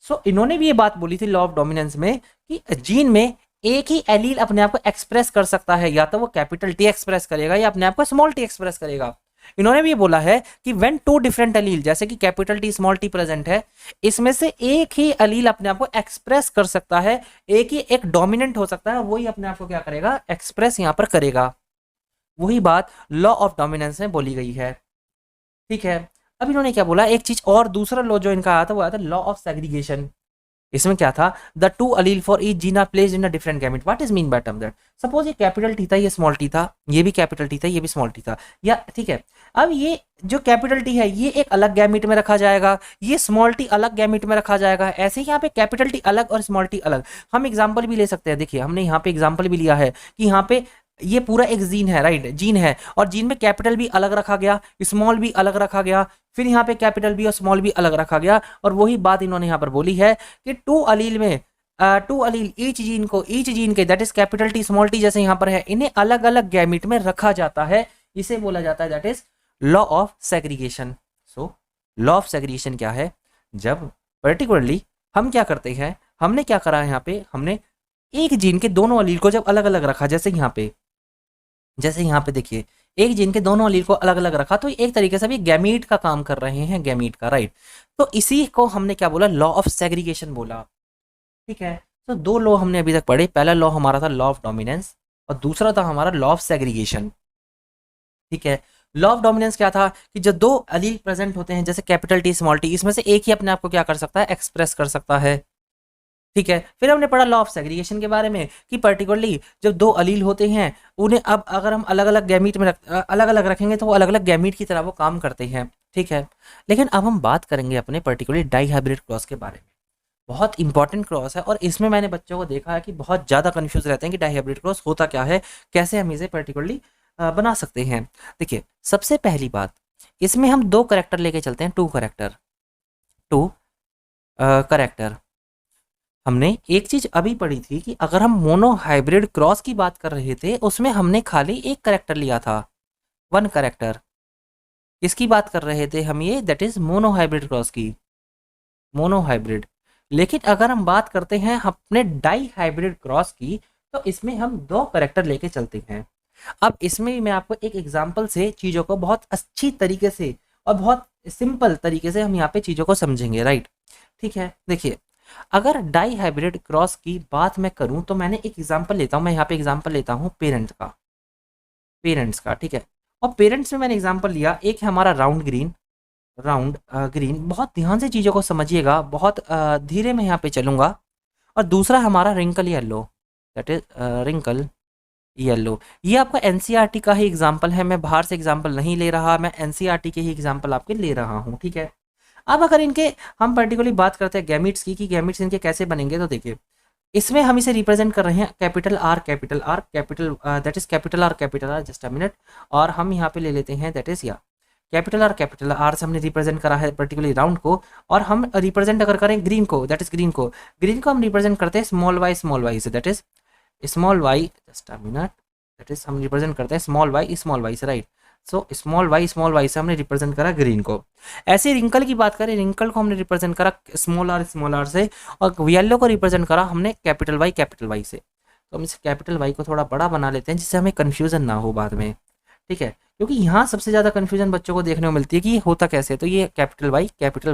S1: सो इन्होंने भी ये बात बोली थी लॉ ऑफ डोमिनेंस में कि जीन में एक ही एलील अपने आप को एक्सप्रेस कर सकता है, या तो वो कैपिटल टी एक्सप्रेस करेगा या अपने आप को स्मॉल टी एक्सप्रेस करेगा। इन्होंने भी ये बोला है कि व्हेन टू डिफरेंट एलील, जैसे कि capital T small T present है, इसमें से एक ही एलील अपने आप को एक्सप्रेस कर सकता है, एक ही एक डोमिनेंट हो सकता है, वही अपने आप को क्या करेगा, एक्सप्रेस यहां पर करेगा। वही बात लॉ ऑफ डोमिनेंस में बोली गई है। ठीक है, अब इन्होंने क्या बोला, एक चीज और, दूसरा लॉ जो इनका आया था वो आया था लॉ ऑफ सेग्रीगेशन। इसमें क्या था, the two allele for each gene are placed in a different gamete. What is mean by term that, suppose ये कैपिटल टी था, ये स्मॉल टी था, ये भी कैपिटल टी था, ये भी स्मॉल टी था, या ठीक है, अब ये जो कैपिटल टी है ये एक अलग गैमेट में रखा जाएगा, ये स्मॉल टी अलग गैमेट में रखा जाएगा। ऐसे ही यहाँ पे कैपिटल टी अलग और स्मॉल टी अलग। हम एग्जाम्पल भी ले सकते हैं, देखिए हमने यहाँ पे एग्जाम्पल भी लिया है कि यहाँ पे ये पूरा एक जीन है, राइट, जीन है, और जीन में कैपिटल भी अलग रखा गया, स्मॉल भी अलग रखा गया, फिर यहाँ पे कैपिटल भी और स्मॉल भी अलग रखा गया। और वही बात इन्होंने यहाँ पर बोली है कि टू अलील में टू अलील ईच जीन के that is capital T small T जैसे यहाँ पर है, इन्हें अलग अलग गैमिट में रखा जाता है। इसे बोला जाता है that is law of segregation. So law of segregation क्या है, जब पर्टिकुलरली हम क्या करते हैं, हमने क्या करा है यहाँ पे, हमने एक जीन के दोनों अलील को जब अलग अलग रखा, जैसे यहाँ पे देखिए एक जीन के दोनों अलील को अलग अलग रखा, तो एक तरीके से भी गैमीट का काम कर रहे हैं, गैमीट का, राइट। तो इसी को हमने क्या बोला, लॉ ऑफ सेग्रीगेशन बोला। ठीक है, तो दो लॉ हमने अभी तक पढ़े, पहला लॉ हमारा था लॉ ऑफ डोमिनेंस और दूसरा था हमारा लॉ ऑफ सेग्रीगेशन। ठीक है, लॉ ऑफ डोमिनेंस क्या था कि जब दो अलील प्रेजेंट होते हैं, जैसे कैपिटल टी स्मॉल टी, इसमें से एक ही अपने आप को क्या कर सकता है, एक्सप्रेस कर सकता है। ठीक है, फिर हमने पढ़ा लॉ ऑफ सेग्रीगेशन के बारे में कि पर्टिकुलरली जब दो अलील होते हैं उन्हें अब अगर हम अलग अलग गैमीट में अलग अलग रखेंगे तो वो अलग अलग गैमीट की तरह वो काम करते हैं। ठीक है, लेकिन अब हम बात करेंगे अपने पर्टिकुलरली डाईहाइब्रिड क्रॉस के बारे में। बहुत इंपॉर्टेंट क्रॉस है और इसमें मैंने बच्चों को देखा है कि बहुत ज़्यादा कंफ्यूज रहते हैं कि डाईहाइब्रिड क्रॉस होता क्या है, कैसे हम इसे पर्टिकुलरली बना सकते हैं। देखिए सबसे पहली बात, इसमें हम दो करेक्टर लेके चलते हैं, टू करेक्टर। हमने एक चीज अभी पढ़ी थी कि अगर हम मोनो हाइब्रिड क्रॉस की बात कर रहे थे उसमें हमने खाली एक करेक्टर लिया था, वन करेक्टर। इसकी बात कर रहे थे हम ये, that is mono hybrid cross की, मोनो हाइब्रिड। लेकिन अगर हम बात करते हैं अपने डाई हाइब्रिड क्रॉस की, तो इसमें हम दो करेक्टर लेके चलते हैं। अब इसमें भी मैं आपको एक एग्जाम्पल से चीज़ों को बहुत अच्छी तरीके से और बहुत सिंपल तरीके से हम यहाँ पे चीज़ों को समझेंगे, राइट। ठीक है, देखिए अगर डाई हाइब्रिड क्रॉस की बात मैं करूं तो मैंने एक एग्जांपल लेता हूं, मैं यहाँ पे एग्जांपल लेता हूं पेरेंट्स का। ठीक है, और पेरेंट्स में मैंने एग्जांपल लिया, एक है हमारा राउंड ग्रीन, बहुत ध्यान से चीज़ों को समझिएगा, बहुत धीरे मैं यहाँ पे चलूँगा। और दूसरा हमारा wrinkle yellow, that is wrinkle yellow. ये आपका एनसीईआरटी का ही एग्जाम्पल है, मैं बाहर से एग्जाम्पल नहीं ले रहा, मैं एनसीईआरटी के ही एग्जाम्पल आपके ले रहा हूँ। ठीक है, अब अगर इनके हम पर्टिकुलरली बात करते हैं गैमिट्स की कि गैमिट्स इनके कैसे बनेंगे, तो देखिए इसमें हम इसे रिप्रेजेंट कर रहे हैं capital are that is capital are just a minute. और हम यहाँ पे ले लेते हैं दैट इज या कैपिटल आर से हमने रिप्रेजेंट करा है पर्टिकुलरली राउंड को। और हम रिप्रेजेंट अगर करें ग्रीन को, दैट इज ग्रीन को हम रिप्रेजेंट करते हैं स्मॉल वाई से, that is small Y just a minute, that is हम रिप्रेजेंट करते हैं स्मॉल वाई से, राइट। सो स्मॉल वाई से हमने रिप्रेजेंट करा ग्रीन को। ऐसे रिंकल की बात करें, रिंकल को हमने रिप्रेजेंट करा स्मॉल आर से, और येलो को रिप्रेजेंट करा हमने कैपिटल वाई से। तो हम इस कैपिटल वाई को थोड़ा बड़ा बना लेते हैं जिससे हमें कन्फ्यूजन ना हो बाद में। ठीक है, क्योंकि यहाँ सबसे ज़्यादा कन्फ्यूजन बच्चों को देखने को मिलती है कि ये होता कैसे है। तो ये कैपिटल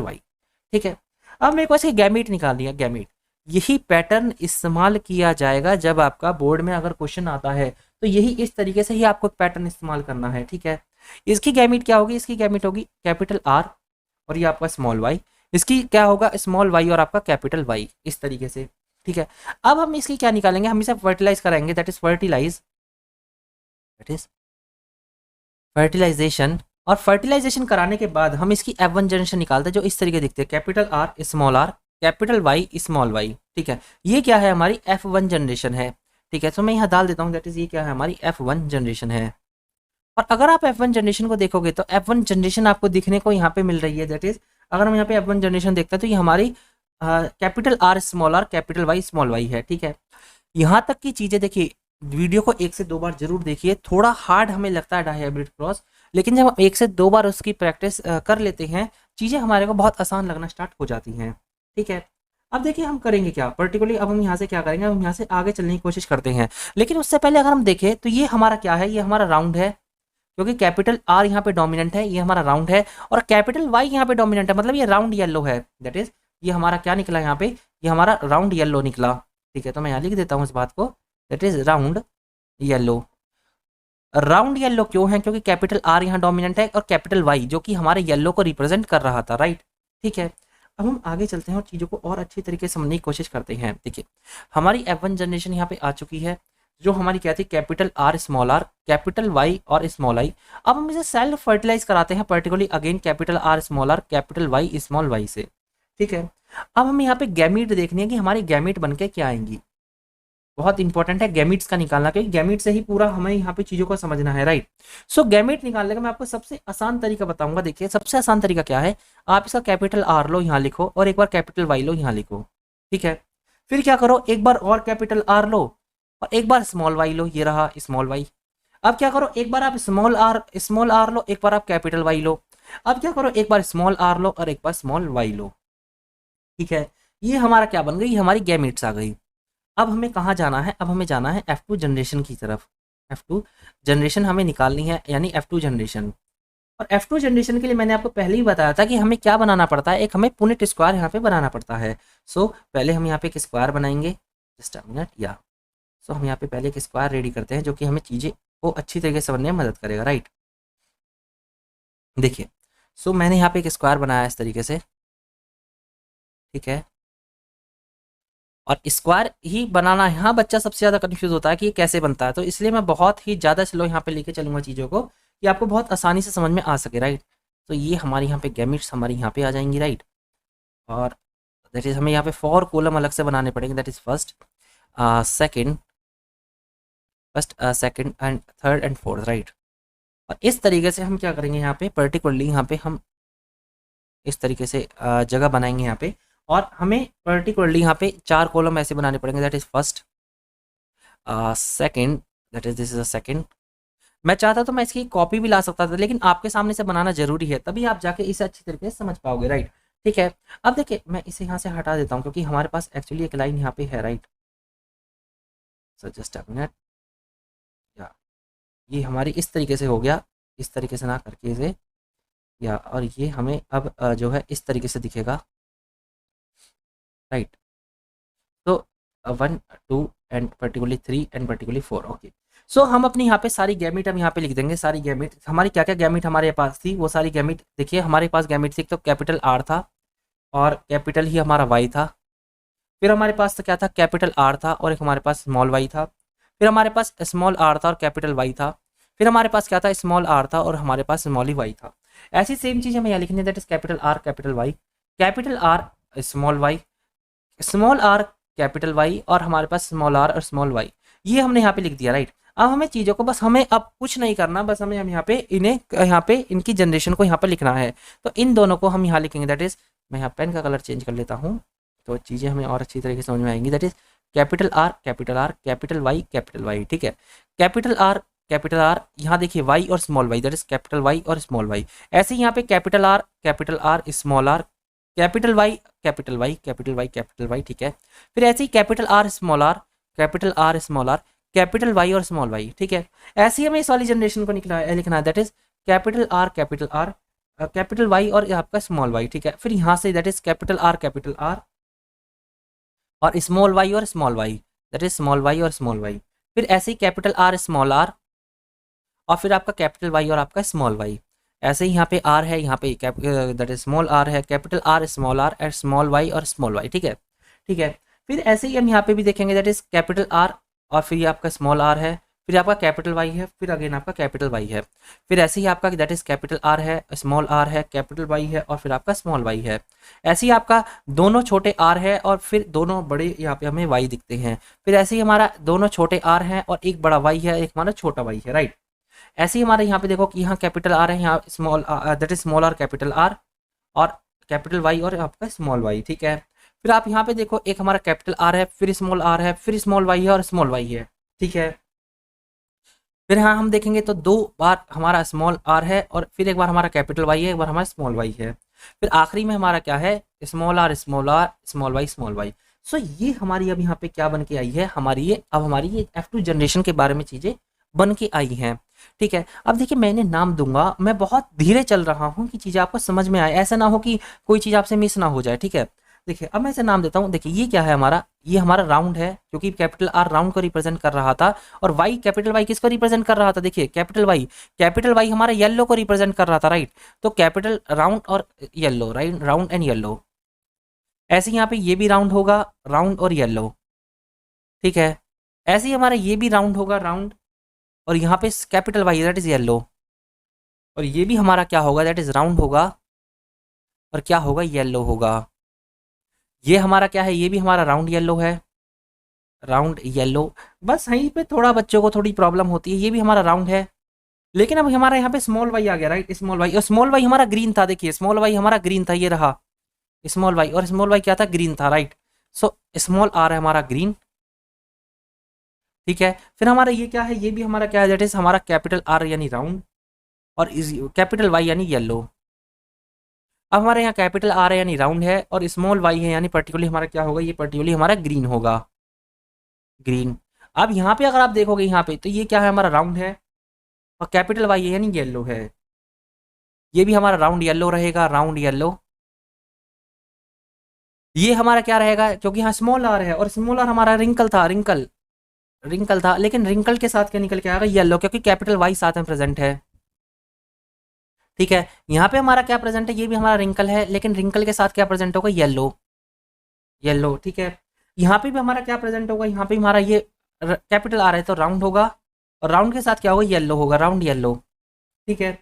S1: वाई। ठीक है, अब मेरे को ऐसे गैमीट निकाल दिया, गैमीट। यही पैटर्न इस्तेमाल किया जाएगा जब आपका बोर्ड में अगर क्वेश्चन आता है, तो यही इस तरीके से ही आपको पैटर्न इस्तेमाल करना है। ठीक है, इसकी गैमीट क्या होगी, इसकी गैमीट होगी कैपिटल आर और ये आपका स्मॉल वाई। इसकी क्या होगा, स्मॉल वाई और आपका कैपिटल वाई, इस तरीके से। ठीक है, अब हम इसकी क्या निकालेंगे, हम इसे फर्टिलाइज कराएंगे, दैट इज फर्टिलाइजेशन। और फर्टिलाइजेशन कराने के बाद हम इसकी F1 जनरेशन निकालते हैं जो इस तरीके दिखते हैं, capital R capital Y small Y. ठीक है, ये क्या है, हमारी F1 जनरेशन है। ठीक है, तो मैं यहाँ डाल देता हूँ, दैट इज ये क्या है, हमारी F1 जनरेशन है। और अगर आप F1 जनरेशन को देखोगे तो F1 जनरेशन आपको दिखने को यहाँ पे मिल रही है, दैट इज अगर हम यहाँ पे F1 जनरेशन देखते हैं तो ये हमारी capital R capital Y small Y है। ठीक है, यहाँ तक की चीज़ें देखिए, वीडियो को 1 से 2 बार जरूर देखिए। थोड़ा हार्ड हमें लगता है डायहाइब्रिड क्रॉस, लेकिन जब हम 1 से 2 बार उसकी प्रैक्टिस कर लेते हैं, चीज़ें हमारे को बहुत आसान लगना स्टार्ट हो जाती हैं। ठीक है, अब देखिए हम करेंगे क्या पर्टिकुलरली, अब हम यहाँ से क्या करेंगे, हम यहाँ से आगे चलने की कोशिश करते हैं। लेकिन उससे पहले अगर हम देखें तो ये हमारा क्या है, ये हमारा राउंड है, क्योंकि कैपिटल आर यहाँ पे डोमिनेंट है, ये हमारा राउंड है, और कैपिटल वाई यहाँ पे डोमिनेंट है, मतलब ये राउंड येलो है। दैट इज ये हमारा क्या निकला यहाँ पे, ये हमारा राउंड येलो निकला। ठीक है, तो मैं यहाँ लिख देता हूँ इस बात को, that is round yellow. Round yellow क्यों है, क्योंकि कैपिटल आर यहाँ डोमिनेंट है और कैपिटल वाई जो कि हमारे येलो को रिप्रेजेंट कर रहा था, राइट। ठीक है, अब हम आगे चलते हैं और चीज़ों को और अच्छी तरीके से समझने की कोशिश करते हैं। देखिए हमारी F1 जनरेशन यहाँ पे आ चुकी है, जो हमारी क्या थी, capital R small R, capital Y और स्मॉल आई। अब हम इसे सेल्फ फर्टिलाइज कराते हैं particularly again capital R small R capital Y small Y से। ठीक है, अब हम यहाँ पे गैमीट देखनी है कि हमारी गैमीट बन के क्या आएंगी। बहुत इंपॉर्टेंट है गैमीट्स का निकालना, क्योंकि गैमीट से ही पूरा हमें यहाँ पे चीज़ों को समझना है, राइट। सो गैमीट निकालने का मैं आपको सबसे आसान तरीका बताऊंगा। देखिए सबसे आसान तरीका क्या है, आप इसका कैपिटल आर लो यहाँ लिखो और एक बार कैपिटल वाई लो यहाँ लिखो। ठीक है, फिर क्या करो, एक बार और कैपिटल आर लो और एक बार स्मॉल वाई लो, ये रहा स्मॉल वाई। अब क्या करो, एक बार आप स्मॉल आर लो, एक बार आप कैपिटल वाई लो। अब क्या करो, एक बार स्मॉल आर लो और एक बार स्मॉल वाई लो। ठीक है, ये हमारा क्या बन गई, हमारी गैमीट्स आ गई। अब हमें कहाँ जाना है, अब हमें जाना है F2 जनरेशन की तरफ। F2 जनरेशन हमें निकालनी है, यानी F2 जनरेशन। और F2 जनरेशन के लिए मैंने आपको पहले ही बताया था कि हमें क्या बनाना पड़ता है, एक हमें पुनेट स्क्वायर यहाँ पे बनाना पड़ता है। सो पहले हम यहाँ पे एक स्क्वायर बनाएंगे, जस्ट अ मिनट या। सो हम यहाँ पे पहले एक स्क्वायर रेडी करते हैं जो कि हमें चीज़ें को अच्छी तरीके से समझने में मदद करेगा, राइट। देखिए सो मैंने यहाँ पे एक स्क्वायर बनाया इस तरीके से। ठीक है, और स्क्वायर ही बनाना, यहाँ बच्चा सबसे ज़्यादा कंफ्यूज होता है कि ये कैसे बनता है, तो इसलिए मैं बहुत ही ज़्यादा स्लो यहाँ पे लेके चलूँगा चीज़ों को कि आपको बहुत आसानी से समझ में आ सके, राइट। तो ये हमारी यहाँ पे गैमिट्स हमारी यहाँ पे आ जाएंगी, राइट। और दैट इज़ हमें यहाँ पे 4 कॉलम अलग से बनाने पड़ेंगे, that is first second and third and fourth, right. और इस तरीके से हम क्या करेंगे, यहाँ पे पर्टिकुलरली यहाँ पे हम इस तरीके से जगह बनाएंगे यहाँ पे, और हमें पर्टिकुलरली यहाँ पे 4 कॉलम ऐसे बनाने पड़ेंगे, that is first second, that is this is a second. मैं चाहता तो मैं इसकी कॉपी भी ला सकता था, लेकिन आपके सामने से बनाना जरूरी है, तभी आप जाके इसे अच्छी तरीके से समझ पाओगे, राइट। ठीक है, अब देखिए मैं इसे यहाँ से हटा देता हूँ क्योंकि हमारे पास एक्चुअली एक लाइन यहाँ पे है, right. So just a minute, या ये हमारी इस तरीके से हो गया, इस तरीके से ना करके इसे, या और ये हमें अब जो है इस तरीके से दिखेगा, राइट। तो 1 2 and particularly 3 and particularly 4, okay. So हम अपनी यहाँ पे सारी गैमिट हम यहाँ पे लिख देंगे, सारी गैमिट हमारी क्या क्या गैमिट हमारे पास थी वो सारी गैमिट। देखिए हमारे पास गैमिट थी, तो कैपिटल आर था और कैपिटल ही हमारा वाई था। फिर हमारे पास तो क्या था, कैपिटल आर था और एक हमारे पास स्मॉल वाई था। फिर हमारे पास स्मॉल आर था और कैपिटल वाई था। फिर हमारे पास क्या था, स्मॉल आर था और हमारे पास स्मॉल ही वाई था। ऐसी सेम चीज़ हमें यहाँ लिखनी है, that is capital R capital Y, capital R small Y, small R capital Y, और हमारे पास स्मॉल आर और स्मॉल वाई। ये हमने यहाँ पे लिख दिया, राइट। अब हमें चीज़ों को बस हमें अब कुछ नहीं करना, बस हमें हम यहाँ पे इन्हें यहाँ पे इनकी जनरेशन को यहाँ पे लिखना है। तो इन दोनों को हम यहाँ लिखेंगे, दैट इज मैं यहाँ पेन का कलर चेंज कर लेता हूँ तो चीज़ें हमें और अच्छी तरीके से समझ में आएंगी। That is capital R capital Y, ठीक है। कैपिटल आर यहाँ देखिए वाई और small Y, that is capital Y और स्मॉल वाई। ऐसे ही यहाँ पे capital R small R, capital Y capital Y capital Y capital Y, ठीक है। फिर ऐसे ही capital R small R capital Y और स्मॉल वाई, ठीक है। ऐसे ही हमें इस वाली जनरेशन को लिखना है, that is capital R capital Y और आपका स्मॉल वाई, ठीक है। फिर यहाँ से दैट इज कैपिटल आर और स्मॉल वाई और small Y, that is small Y और स्मॉल वाई। फिर ऐसे ही कैपिटल आर स्मॉल आर और फिर आपका कैपिटल वाई और आपका स्मॉल वाई। ऐसे ही यहाँ पे आर है, यहाँ पे दैट इज स्मॉल आर है, कैपिटल आर स्मॉल वाई और स्मॉल वाई, ठीक है। ठीक है, फिर ऐसे ही हम यहाँ पे भी देखेंगे, दैट इज कैपिटल आर और फिर ये आपका स्मॉल आर है, फिर आपका कैपिटल वाई है, फिर अगेन आपका कैपिटल वाई है। फिर ऐसे ही आपका दैट इज कैपिटल आर है कैपिटल वाई है और फिर आपका स्मॉल वाई है। ऐसे ही आपका दोनों छोटे आर है और फिर दोनों बड़े यहाँ पे हमें वाई दिखते हैं। फिर ऐसे ही हमारा दोनों छोटे आर हैं और एक बड़ा वाई है, एक हमारा छोटा वाई है, राइट। ऐसे ही हमारे यहाँ पे देखो कि यहाँ कैपिटल आर है, यहाँ small that is small R और कैपिटल वाई और आपका स्मॉल वाई, ठीक है। फिर आप यहाँ पे देखो एक हमारा कैपिटल आर है, फिर स्मॉल आर है, फिर स्मॉल वाई है और स्मॉल वाई है, ठीक है। फिर यहाँ हम देखेंगे तो 2 बार हमारा स्मॉल आर है और फिर एक बार हमारा कैपिटल वाई है, एक बार हमारा स्मॉल वाई है। फिर आखिरी में हमारा क्या है, small R small Y small Y. So ये हमारी अब यहाँ पे क्या बन के आई है, हमारी ये F2 जनरेशन के बारे में चीज़ें बन के आई हैं। ठीक है, अब देखिए मैंने नाम दूंगा, मैं बहुत धीरे चल रहा हूँ कि चीज़ें आपको समझ में आए, ऐसा ना हो कि कोई चीज़ आपसे मिस ना हो जाए। ठीक है, देखिए अब मैं इसे नाम देता हूँ। देखिए ये क्या है हमारा, ये हमारा राउंड है, क्योंकि कैपिटल आर राउंड को रिप्रेजेंट कर रहा था, और वाई कैपिटल वाई किसको रिप्रेजेंट कर रहा था, देखिए कैपिटल वाई हमारा येलो को रिप्रेजेंट कर रहा था, राइट। तो कैपिटल राउंड और yellow, right, round and yellow. ऐसे यहाँ पे ये भी राउंड होगा, राउंड और येलो। ठीक है, ऐसे ही हमारा ये भी राउंड होगा, राउंड, और यहाँ पे capital Y that is yellow, और ये भी हमारा क्या होगा, दैट इज राउंड होगा, और क्या होगा, येलो होगा। ये हमारा क्या है, ये भी हमारा राउंड येलो है, राउंड येलो। बस यहीं पे थोड़ा बच्चों को थोड़ी प्रॉब्लम होती है, ये भी हमारा राउंड है, लेकिन अब हमारा यहाँ पे स्मॉल वाई आ गया, राइट, स्मॉल वाई, और स्मॉल वाई हमारा ग्रीन था। देखिए स्मॉल वाई हमारा ग्रीन था, ये रहा स्मॉल वाई, और स्मॉल वाई क्या था, ग्रीन था, राइट। सो स्मॉल आर है हमारा ग्रीन। ठीक है, फिर हमारा ये क्या है, ये भी हमारा क्या है, दैट इज हमारा कैपिटल आर यानी राउंड, और कैपिटल वाई यानी येलो। अब हमारे यहाँ कैपिटल आर है यानी राउंड है, और स्मॉल वाई है यानी पर्टिकुलरली हमारा क्या होगा, ये पर्टिकुलरली हमारा ग्रीन होगा, ग्रीन। अब यहाँ पे अगर आप देखोगे यहाँ पे, तो ये क्या है, हमारा राउंड है, और कैपिटल वाई है यानी येलो है, ये भी हमारा राउंड येलो रहेगा, राउंड येलो। ये हमारा क्या रहेगा, क्योंकि यहाँ स्मॉल आर है, और स्मॉल आर हमारा रिंकल था, रिंकल था, लेकिन रिंकल के साथ क्या निकल के आएगा, येलो, क्योंकि कैपिटल वाई साथ में प्रेजेंट है। ठीक है, यहाँ पे हमारा क्या प्रेजेंट है, ये भी हमारा रिंकल है, लेकिन रिंकल के साथ क्या प्रेजेंट होगा, येलो, येलो। ठीक है, यहाँ पे भी हमारा क्या प्रेजेंट होगा, यहाँ पे हमारा ये कैपिटल आ रहा है तो राउंड होगा, और राउंड के साथ क्या होगा, येलो होगा, राउंड येलो। ठीक है,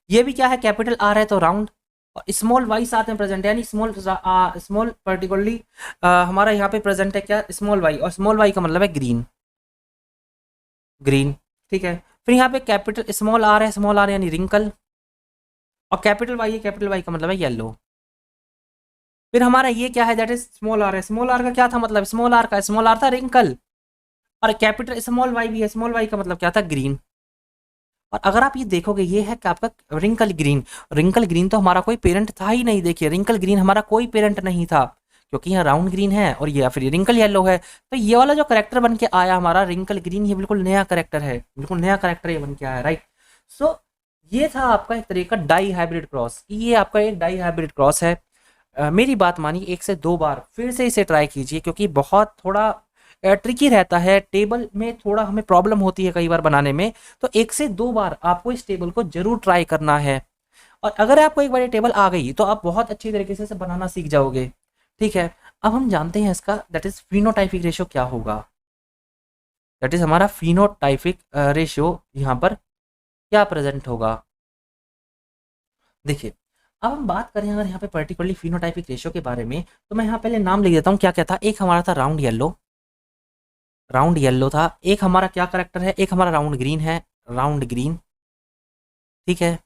S1: ये भी क्या है, कैपिटल आ रहा है तो राउंड, और स्मॉल वाई साथ में प्रेजेंट है, यानी स्मॉल पर्टिकुलरली हमारा यहाँ पे प्रेजेंट है क्या, स्मॉल वाई, और स्मॉल वाई का मतलब है ग्रीन, ग्रीन। ठीक है, फिर यहाँ पे कैपिटल स्मॉल आर है, स्मॉल आर यानी रिंकल, और कैपिटल वाई है, कैपिटल वाई का मतलब है येलो। फिर हमारा ये क्या है, दैट इज स्मॉल आर है, स्मॉल आर का क्या था मतलब, स्मॉल आर था रिंकल, और कैपिटल स्मॉल वाई भी है, स्मॉल वाई का मतलब क्या था, ग्रीन। और अगर आप ये देखोगे, ये है कि आपका रिंकल ग्रीन, रिंकल ग्रीन तो हमारा कोई पेरेंट था ही नहीं। देखिए रिंकल ग्रीन हमारा कोई पेरेंट नहीं था, क्योंकि यहाँ राउंड ग्रीन है और ये फिर रिंकल येलो है। तो ये वाला जो करेक्टर बन के आया हमारा रिंकल ग्रीन, ये बिल्कुल नया करेक्टर है, बिल्कुल नया करेक्टर ये बन के आया, राइट। सो ये था आपका एक तरीका डाई हाइब्रिड क्रॉस, ये आपका एक डाई हाइब्रिड क्रॉस है। मेरी बात मानिए, 1 से 2 बार फिर से इसे ट्राई कीजिए, क्योंकि बहुत थोड़ा ट्रिकी रहता है, टेबल में थोड़ा हमें प्रॉब्लम होती है कई बार बनाने में। तो 1 से 2 बार आपको इस टेबल को जरूर ट्राई करना है, और अगर आपको एक बार ये टेबल आ गई तो आप बहुत अच्छी तरीके से इसे बनाना सीख जाओगे। ठीक है, अब हम जानते हैं इसका दैट इज फिनोटाइपिक रेशियो क्या होगा, दैट इज हमारा फिनोटाइपिक रेशियो यहाँ पर क्या प्रेजेंट होगा। देखिए अब हम बात करें अगर यहाँ पे पर्टिकुलरली फिनोटाइपिक रेशियो के बारे में, तो मैं यहाँ पहले नाम लिख देता हूँ क्या क्या था। एक हमारा था राउंड येलो, राउंड येलो था। एक हमारा क्या करेक्टर है, एक हमारा राउंड ग्रीन है, राउंड ग्रीन। ठीक है,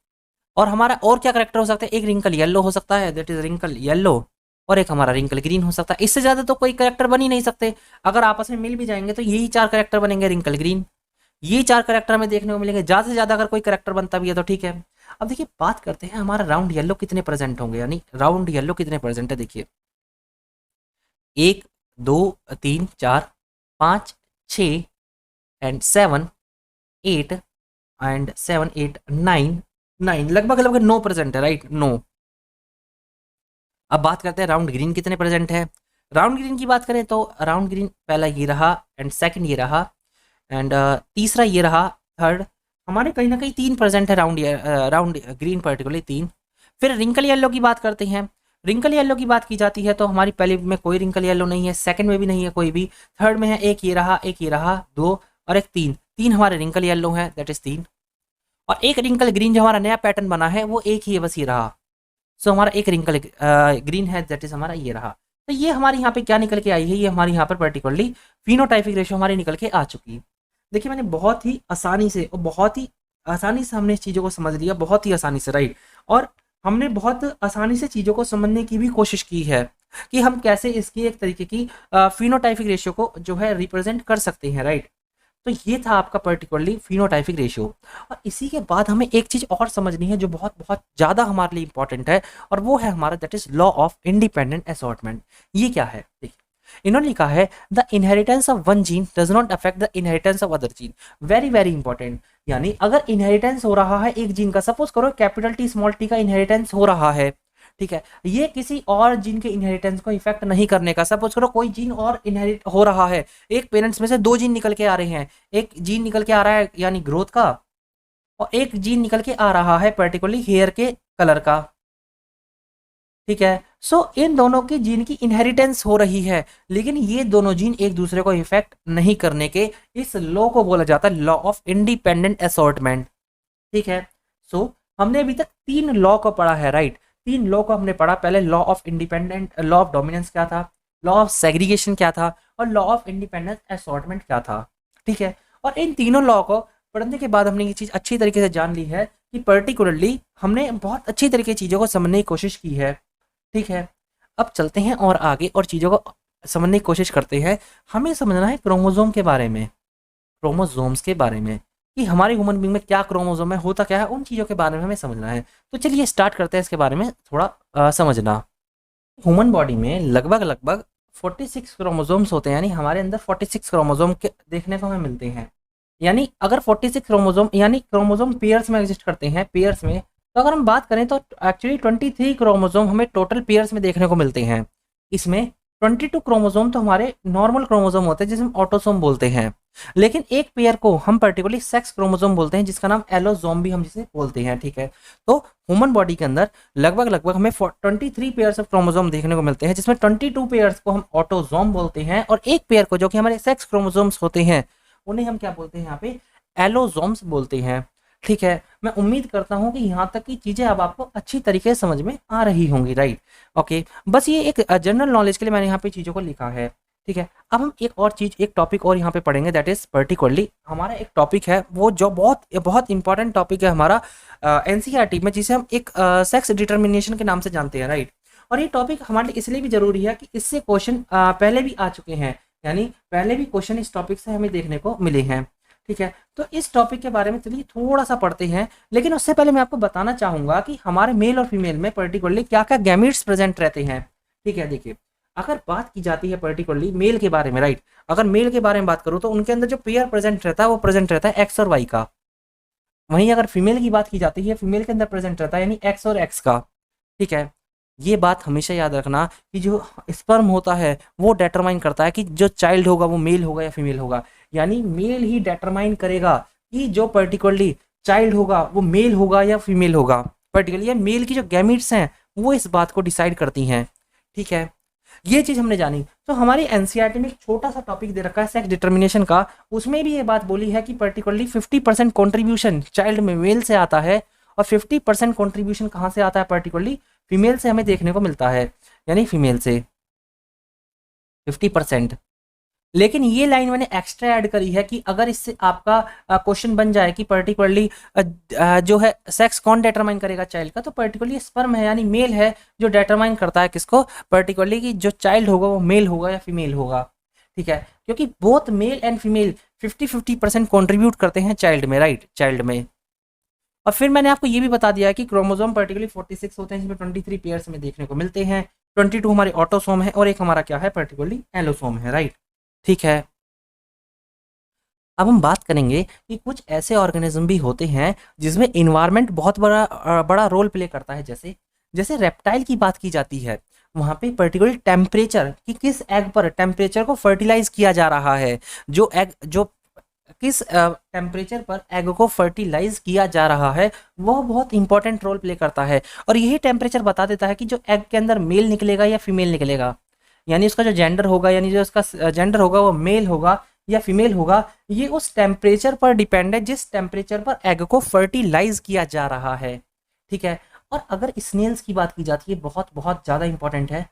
S1: और हमारा और क्या करेक्टर हो सकता है, एक रिंकल येलो हो सकता है, दैट इज रिंकल येलो, और एक हमारा रिंकल ग्रीन हो सकता है। इससे ज़्यादा तो कोई करेक्टर बन ही नहीं सकते। अगर आपस में मिल भी जाएंगे तो यही 4 करेक्टर बनेंगे, रिंकल ग्रीन, ये 4 करेक्टर में देखने को मिलेंगे। ज़्यादा से ज़्यादा अगर कोई करेक्टर बनता भी है तो ठीक है। अब देखिए बात करते हैं हमारा राउंड येलो कितने प्रेजेंट होंगे, यानी राउंड येलो कितने प्रेजेंट है। देखिए 1 2 3 4 5 6 एंड 7 8 एंड 7 8 9 9, लगभग लगभग 9 प्रेजेंट है, राइट, 9। अब बात करते हैं राउंड ग्रीन कितने प्रेजेंट है। राउंड ग्रीन की बात करें तो राउंड ग्रीन पहला ये रहा, एंड सेकंड ये रहा, एंड तीसरा ये रहा, थर्ड। हमारे कहीं ना कहीं 3 प्रेजेंट है राउंड ग्रीन पर्टिकुलरली 3। फिर रिंकल येलो की बात करते हैं। रिंकल येलो की बात की जाती है तो हमारी पहले में कोई रिंकल येलो नहीं है, सेकंड में भी नहीं है कोई भी, थर्ड में है एक ये रहा, एक ये रहा, 2 और एक 3। 3 हमारे रिंकल येलो है, दैट इज 3। और एक रिंकल ग्रीन जो हमारा नया पैटर्न बना है वो एक ही है, बस ये रहा। सो हमारा एक रिंकल ग्रीन है, दैट इज हमारा ये रहा। तो ये हमारे यहाँ पे क्या निकल के आई है, ये हमारे यहाँ पर पर्टिकुलरली फिनोटाइपिक रेशियो हमारी निकल के आ चुकी है। देखिए मैंने बहुत ही आसानी से और बहुत ही आसानी से हमने इस चीज़ों को समझ लिया, बहुत ही आसानी से, राइट। और हमने बहुत आसानी से चीज़ों को समझने की भी कोशिश की है कि हम कैसे इसकी एक तरीके की फिनोटाइपिक रेशियो को जो है रिप्रेजेंट कर सकते हैं, राइट। तो ये था आपका पर्टिकुलरली फिनोटाइपिक रेशियो। और इसी के बाद हमें एक चीज़ और समझनी है जो बहुत बहुत ज़्यादा हमारे लिए इंपॉर्टेंट है, और वो है हमारा that is law of independent assortment. ये क्या है देखिए, इन्होंने लिखा है the inheritance of one gene does not affect the inheritance of other gene. Very very important. यानी अगर इनहेरिटेंस हो रहा है एक जीन का, सपोज करो कैपिटल टी स्मॉल टी का इनहेरिटेंस हो रहा है, ठीक है, ये किसी और जीन के इनहेरिटेंस को इफेक्ट नहीं करने का। सपोज करो कोई जीन और इनहेरिट हो रहा है, एक पेरेंट्स में से दो जीन निकल के आ रहे हैं, एक जीन निकल के आ रहा है यानी ग्रोथ का, और एक जीन निकल के आ रहा है पर्टिकुलरली हेयर के कलर का, ठीक है। सो इन दोनों की जीन की इनहेरिटेंस हो रही है, लेकिन ये दोनों जीन एक दूसरे को इफेक्ट नहीं करने के, इस लॉ को बोला जाता है लॉ ऑफ इंडिपेंडेंट असॉर्टमेंट, ठीक है। सो हमने अभी तक तीन लॉ को पढ़ा है, राइट। तीन लॉ को हमने पढ़ा, पहले law of independent, law of dominance क्या था, लॉ ऑफ सेग्रीगेशन क्या था, और लॉ ऑफ इंडिपेंडेंस असॉर्टमेंट क्या था, ठीक है। और इन तीनों लॉ को पढ़ने के बाद हमने ये चीज़ अच्छी तरीके से जान ली है कि पर्टिकुलरली हमने बहुत अच्छी तरीके चीज़ों को समझने की कोशिश की है, ठीक है। अब चलते हैं और आगे और चीज़ों को समझने की कोशिश करते हैं। हमें समझना है क्रोमोसोम के बारे में, क्रोमोसोम्स के बारे में, कि हमारे ह्यूमन बीइंग में क्या क्रोमोसोम है, होता क्या है, उन चीज़ों के बारे में हमें समझना है। तो चलिए स्टार्ट करते हैं इसके बारे में थोड़ा समझना। ह्यूमन बॉडी में लगभग लगभग 46 क्रोमोसोम्स होते हैं, यानी हमारे अंदर 46 क्रोमोसोम के देखने को हमें मिलते हैं। यानी अगर 46 क्रोमोसोम, यानी क्रोमोसोम पेयर्स में एग्जिस्ट करते हैं, पेयर्स में, तो अगर हम बात करें तो एक्चुअली 23 क्रोमोसोम हमें टोटल पेयर्स में देखने को मिलते हैं। इसमें 22 क्रोमोसोम तो हमारे नॉर्मल क्रोमोसोम होते हैं जिसे हम ऑटोसोम बोलते हैं, लेकिन एक पेयर को हम पर्टिकुलरली सेक्स क्रोमोसोम बोलते हैं जिसका नाम एलोसोम भी हम जिसे बोलते हैं, ठीक है। तो ह्यूमन बॉडी के अंदर लगभग लगभग हमें 23 पेयर्स ऑफ क्रोमोसोम देखने को मिलते हैं, जिसमें 22 पेयर्स को हम ऑटोसोम बोलते हैं, और एक पेयर को जो कि हमारे सेक्स क्रोमोसोम्स होते हैं उन्हें हम क्या बोलते हैं यहाँ पे, एलोसोम्स बोलते हैं, ठीक है। मैं उम्मीद करता हूँ कि यहाँ तक की चीज़ें अब आपको अच्छी तरीके से समझ में आ रही होंगी, राइट। ओके, बस ये एक जनरल नॉलेज के लिए मैंने यहाँ पे चीज़ों को लिखा है, ठीक है। अब हम एक और चीज़, एक टॉपिक और यहाँ पे पढ़ेंगे, दैट इज पर्टिकुलरली हमारा एक टॉपिक है वो जो बहुत बहुत इंपॉर्टेंट टॉपिक है हमारा एनसीईआरटी में, जिसे हम एक सेक्स डिटर्मिनेशन के नाम से जानते हैं, राइट। और ये टॉपिक हमारे लिए इसलिए भी जरूरी है कि इससे क्वेश्चन पहले भी आ चुके हैं, यानी पहले भी क्वेश्चन इस टॉपिक से हमें देखने को मिले हैं, ठीक है। तो इस टॉपिक के बारे में चलिए थोड़ा सा पढ़ते हैं, लेकिन उससे पहले मैं आपको बताना चाहूंगा कि हमारे मेल और फीमेल में पर्टिकुलरली क्या क्या गैमीट्स प्रेजेंट रहते हैं, ठीक है। देखिए, अगर बात की जाती है पर्टिकुलरली मेल के बारे में, राइट, अगर मेल के बारे में बात करूँ तो उनके अंदर जो पेयर प्रेजेंट रहता है वो प्रेजेंट रहता है एक्स और वाई का। वहीं अगर फीमेल की बात की जाती है, फीमेल के अंदर प्रेजेंट रहता है यानी एक्स और एक्स का, ठीक है। ये बात हमेशा याद रखना कि जो स्पर्म होता है वो डिटरमाइन करता है कि जो चाइल्ड होगा वो मेल होगा या फीमेल होगा, यानी मेल ही डिटरमाइन करेगा कि जो पर्टिकुलरली चाइल्ड होगा वो मेल होगा या फीमेल होगा। पर्टिकुलरली मेल की जो गैमीट्स हैं वो इस बात को डिसाइड करती हैं, ठीक है। ये चीज़ हमने जानी। तो हमारी एनसीईआरटी में एक छोटा सा टॉपिक दे रखा है सेक्स डिटर्मिनेशन का, उसमें भी ये बात बोली है कि पर्टिकुलरली 50% कॉन्ट्रीब्यूशन चाइल्ड में मेल से आता है, और 50% कॉन्ट्रीब्यूशन कहाँ से आता है, पर्टिकुलरली फीमेल से हमें देखने को मिलता है, यानी फीमेल से 50%। लेकिन ये लाइन मैंने एक्स्ट्रा ऐड करी है कि अगर इससे आपका क्वेश्चन बन जाए कि पर्टिकुलरली जो है सेक्स कौन डिटरमाइन करेगा चाइल्ड का, तो पर्टिकुलरली स्पर्म है यानी मेल है जो डिटरमाइन करता है किसको, पर्टिकुलरली कि जो चाइल्ड होगा वो मेल होगा या फीमेल होगा, ठीक है। क्योंकि both male and female 50-50% contribute करते हैं चाइल्ड में, राइट, चाइल्ड में। और फिर मैंने आपको ये भी बता दिया है कि क्रोमोसोम पर्टिकुलरली 46 होते हैं, जिसमें 23 पेयर्स में देखने को मिलते हैं, 22 हमारे ऑटोसोम है और एक हमारा क्या है, पर्टिकुलरली एलोसोम है, राइट, ठीक है। अब हम बात करेंगे कि कुछ ऐसे ऑर्गेनिज्म भी होते हैं जिसमें इन्वायरमेंट बहुत बड़ा रोल प्ले करता है। जैसे जैसे रेप्टाइल की बात की जाती है, वहाँ पे पर्टिकुलर टेम्परेचर कि किस एग पर टेम्परेचर को फर्टिलाइज किया जा रहा है, जो एग जो किस टेम्परेचर पर एग को फर्टिलाइज किया जा रहा है वो बहुत इंपॉर्टेंट रोल प्ले करता है। और यही टेम्परेचर बता देता है कि जो एग के अंदर मेल निकलेगा या फीमेल निकलेगा, यानी उसका जो जेंडर होगा, यानी जो उसका जेंडर होगा वो मेल होगा या फीमेल होगा, ये उस टेम्परेचर पर डिपेंड है जिस टेम्परेचर पर एग को फर्टिलाइज किया जा रहा है, ठीक है। और अगर स्नेल्स की बात की जाती है, बहुत बहुत ज़्यादा इंपॉर्टेंट है।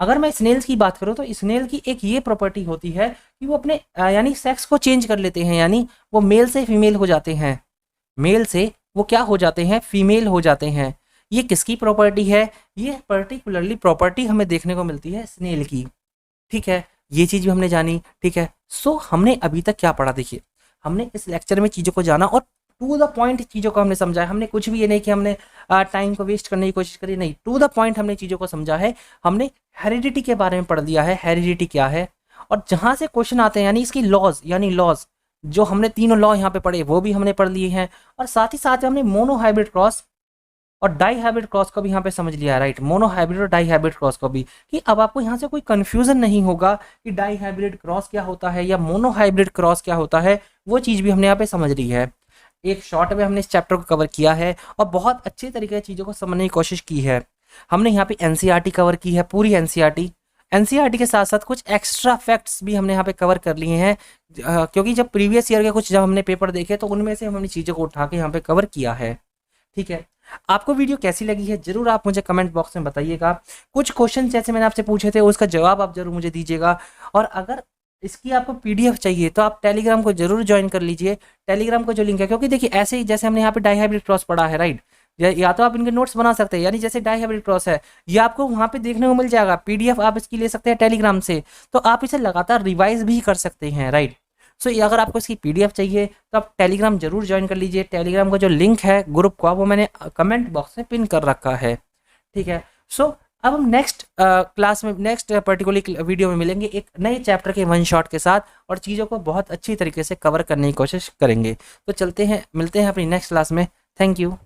S1: अगर मैं स्नेल्स की बात करूँ तो स्नेल की एक ये प्रॉपर्टी होती है कि वो अपने यानी सेक्स को चेंज कर लेते हैं, यानी वो मेल से फीमेल हो जाते हैं, मेल से वो क्या हो जाते हैं, फीमेल हो जाते हैं। ये किसकी प्रॉपर्टी है, ये पर्टिकुलरली प्रॉपर्टी हमें देखने को मिलती है स्नेल की, ठीक है। ये चीज़ भी हमने जानी, ठीक है। सो हमने अभी तक क्या पढ़ा, देखिए हमने इस लेक्चर में चीज़ों को जाना और टू द पॉइंट चीज़ों को हमने समझा है। हमने कुछ भी ये नहीं कि हमने टाइम को वेस्ट करने की कोशिश करी, नहीं, टू द पॉइंट हमने चीज़ों को समझा है। हमने हेरिडिटी के बारे में पढ़ लिया है, हेरिडिटी क्या है, और जहाँ से क्वेश्चन आते हैं यानी इसकी लॉज, यानी लॉज जो हमने तीनों लॉ यहाँ पे पढ़े वो भी हमने पढ़ लिए हैं। और साथ ही साथ हमने मोनो हाइब्रिड क्रॉस और डाई हाइब्रिड क्रॉस को भी यहाँ पे समझ लिया है, राइट, मोनो हाइब्रिड और डाई हाइब्रिड क्रॉस को भी, कि अब आपको यहाँ से कोई कंफ्यूजन नहीं होगा कि डाई हाइब्रिड क्रॉस क्या होता है या मोनो हाइब्रिड क्रॉस क्या होता है, वो चीज़ भी हमने यहाँ पे समझ ली है। एक शॉर्ट में हमने इस चैप्टर को कवर किया है और बहुत अच्छे तरीके से चीज़ों को समझने की कोशिश की है। हमने यहाँ पे एनसीईआरटी कवर की है, पूरी एनसीईआरटी। एनसीईआरटी के साथ साथ कुछ एक्स्ट्रा फैक्ट्स भी हमने यहाँ पे कवर कर लिए हैं, क्योंकि जब प्रीवियस ईयर के कुछ जब हमने पेपर देखे तो उनमें से हमने चीज़ों को उठा के यहाँ पे कवर किया है। ठीक है, आपको वीडियो कैसी लगी है जरूर आप मुझे कमेंट बॉक्स में बताइएगा। कुछ क्वेश्चन जैसे मैंने आपसे पूछे थे उसका जवाब आप जरूर मुझे दीजिएगा। और अगर इसकी आपको पीडीएफ चाहिए तो आप टेलीग्राम को जरूर ज्वाइन कर लीजिए। टेलीग्राम को जो लिंक है, क्योंकि देखिए ऐसे ही जैसे हमने यहाँ पे डाई हाइब्रिड क्रॉस पढ़ा है, राइट, या तो आप इनके नोट्स बना सकते हैं, यानी जैसे डाई हाइब्रिड क्रॉस है ये आपको वहाँ पे देखने को मिल जाएगा, पीडीएफ आप इसकी ले सकते हैं टेलीग्राम से, तो आप इसे लगातार रिवाइज भी कर सकते हैं, राइट। सो अगर आपको इसकी पीडीएफ चाहिए तो आप टेलीग्राम जरूर ज्वाइन कर लीजिए। टेलीग्राम का जो लिंक है ग्रुप का वो मैंने कमेंट बॉक्स में पिन कर रखा है। ठीक है, सो अब हम नेक्स्ट क्लास में, नेक्स्ट पर्टिकुलर वीडियो में मिलेंगे एक नए चैप्टर के वन शॉट के साथ और चीज़ों को बहुत अच्छी तरीके से कवर करने की कोशिश करेंगे। तो चलते हैं, मिलते हैं अपनी नेक्स्ट क्लास में। Thank you.